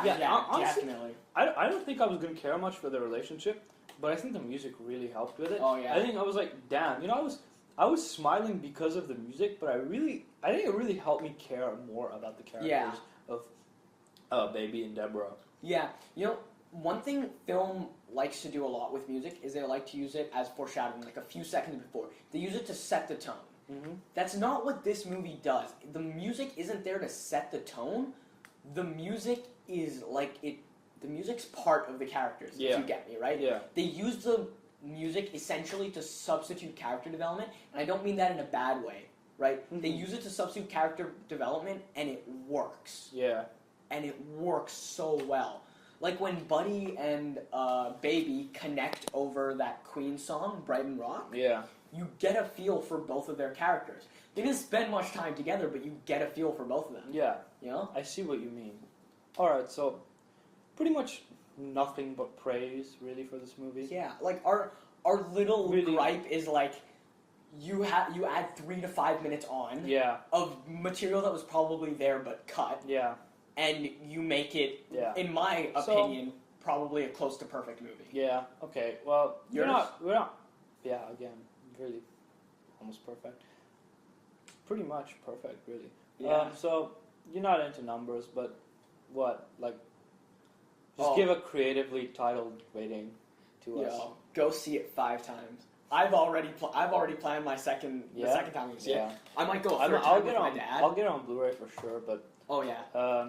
honestly,
definitely.
I don't think I was going to care much for their relationship, but I think the music really helped with it.
Oh yeah.
I think I was like, damn, you know, I was smiling because of the music, but I think it really helped me care more about the characters of Baby and Deborah.
Yeah, you know, one thing film likes to do a lot with music is they like to use it as foreshadowing, like a few seconds before. They use it to set the tone. Mm-hmm. That's not what this movie does. The music isn't there to set the tone. The music is the music's part of the characters, if you get me, right? Yeah. They use the music essentially to substitute character development, and I don't mean that in a bad way, right? Mm-hmm. They use it to substitute character development, and it works. Yeah. And it works so well. Like when Buddy and Baby connect over that Queen song, Brighton Rock, you get a feel for both of their characters. They didn't spend much time together, but you get a feel for both of them. Yeah. You know?
I see what you mean. Alright, so pretty much nothing but praise, really, for this movie.
Yeah, like our little gripe is like, you add 3 to 5 minutes on of material that was probably there but cut. Yeah. And you make it, in my opinion, probably a close to perfect movie.
Yeah, okay. Well, we're not, again, really almost perfect. Pretty much perfect, really. Yeah. So, you're not into numbers, but what? Like, just give a creatively titled rating to us.
Go see it 5 times. I've already planned my second the second time we see it. I might go a third time with my dad.
I'll get it on Blu-ray for sure, but...
Oh, yeah.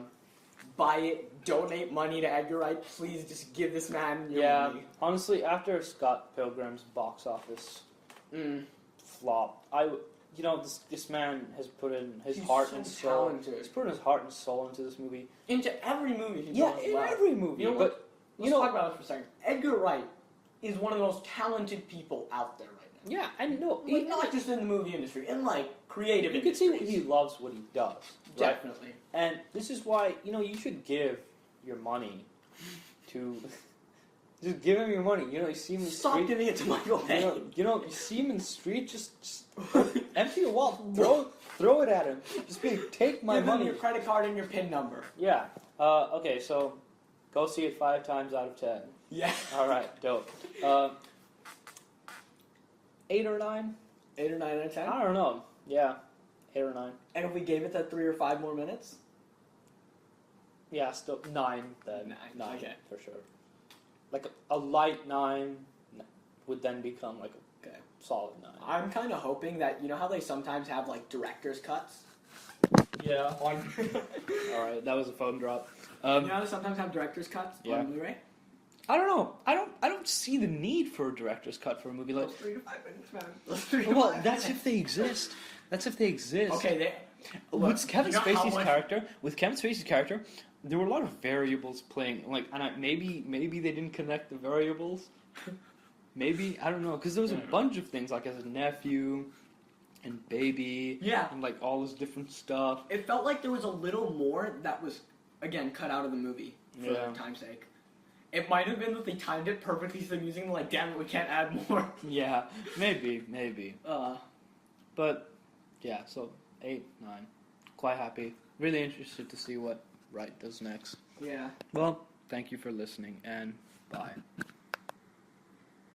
Buy it, donate money to Edgar Wright, please just give this man your money.
Honestly, after Scott Pilgrim's box office flop, I you know, this man has put in his
He's
heart
so
and soul.
talented.
He's put in his heart and soul into this movie.
Into every movie he's
Yeah,
done as
in
well.
every movie.
You know
but
Let's talk about this for a second. Edgar Wright is one of the most talented people out there right now.
yeah, and no,
Like, not just in the movie industry, in like creative
you can see
industries.
he loves what he does. Right?
Definitely.
And this is why, you know, you should give your money to. Just give him your money. You know, you see him in the
Stop
street.
giving it to Michael Bay.
You know, you see him in the street. Just empty your wallet. Throw it at him. Just be like, take my
Give him
money.
your credit card and your PIN number.
Yeah. Okay. So, go see it 5 times out of 10.
Yeah.
All right. Dope. 8 or 9?
8 or 9 out of 10?
I don't know. Yeah. 8 or 9.
And if we gave it that 3 or 5 more minutes?
Yeah. Still 9 then. 9
okay.
for sure. Like a light 9 would then become like a solid 9.
I'm kind of hoping that, you know how they sometimes have like director's cuts?
Yeah.
On
All right. That was a phone drop.
you know how they sometimes have director's cuts
Yeah.
on Blu-ray?
I don't know. I don't see the need for a director's cut for a movie like.
Those 3 to 5 minutes, man. Those 3 to
Well,
5
that's
minutes.
if they exist. That's if they exist.
Okay,
With Kevin
you know how
Spacey's
much-
character, there were a lot of variables playing. Like, and maybe they didn't connect the variables. Maybe I don't know, because there was a bunch of things like as a nephew, and baby,
Yeah.
and like all this different stuff.
It felt like there was a little more that was, again, cut out of the movie for
Yeah.
time's sake. It might have been that they timed it perfectly so the music, like, damn it, we can't add more.
Yeah, maybe. But yeah, so 8, 9, quite happy. Really interested to see what Wright does next.
Yeah.
Well, thank you for listening, and bye.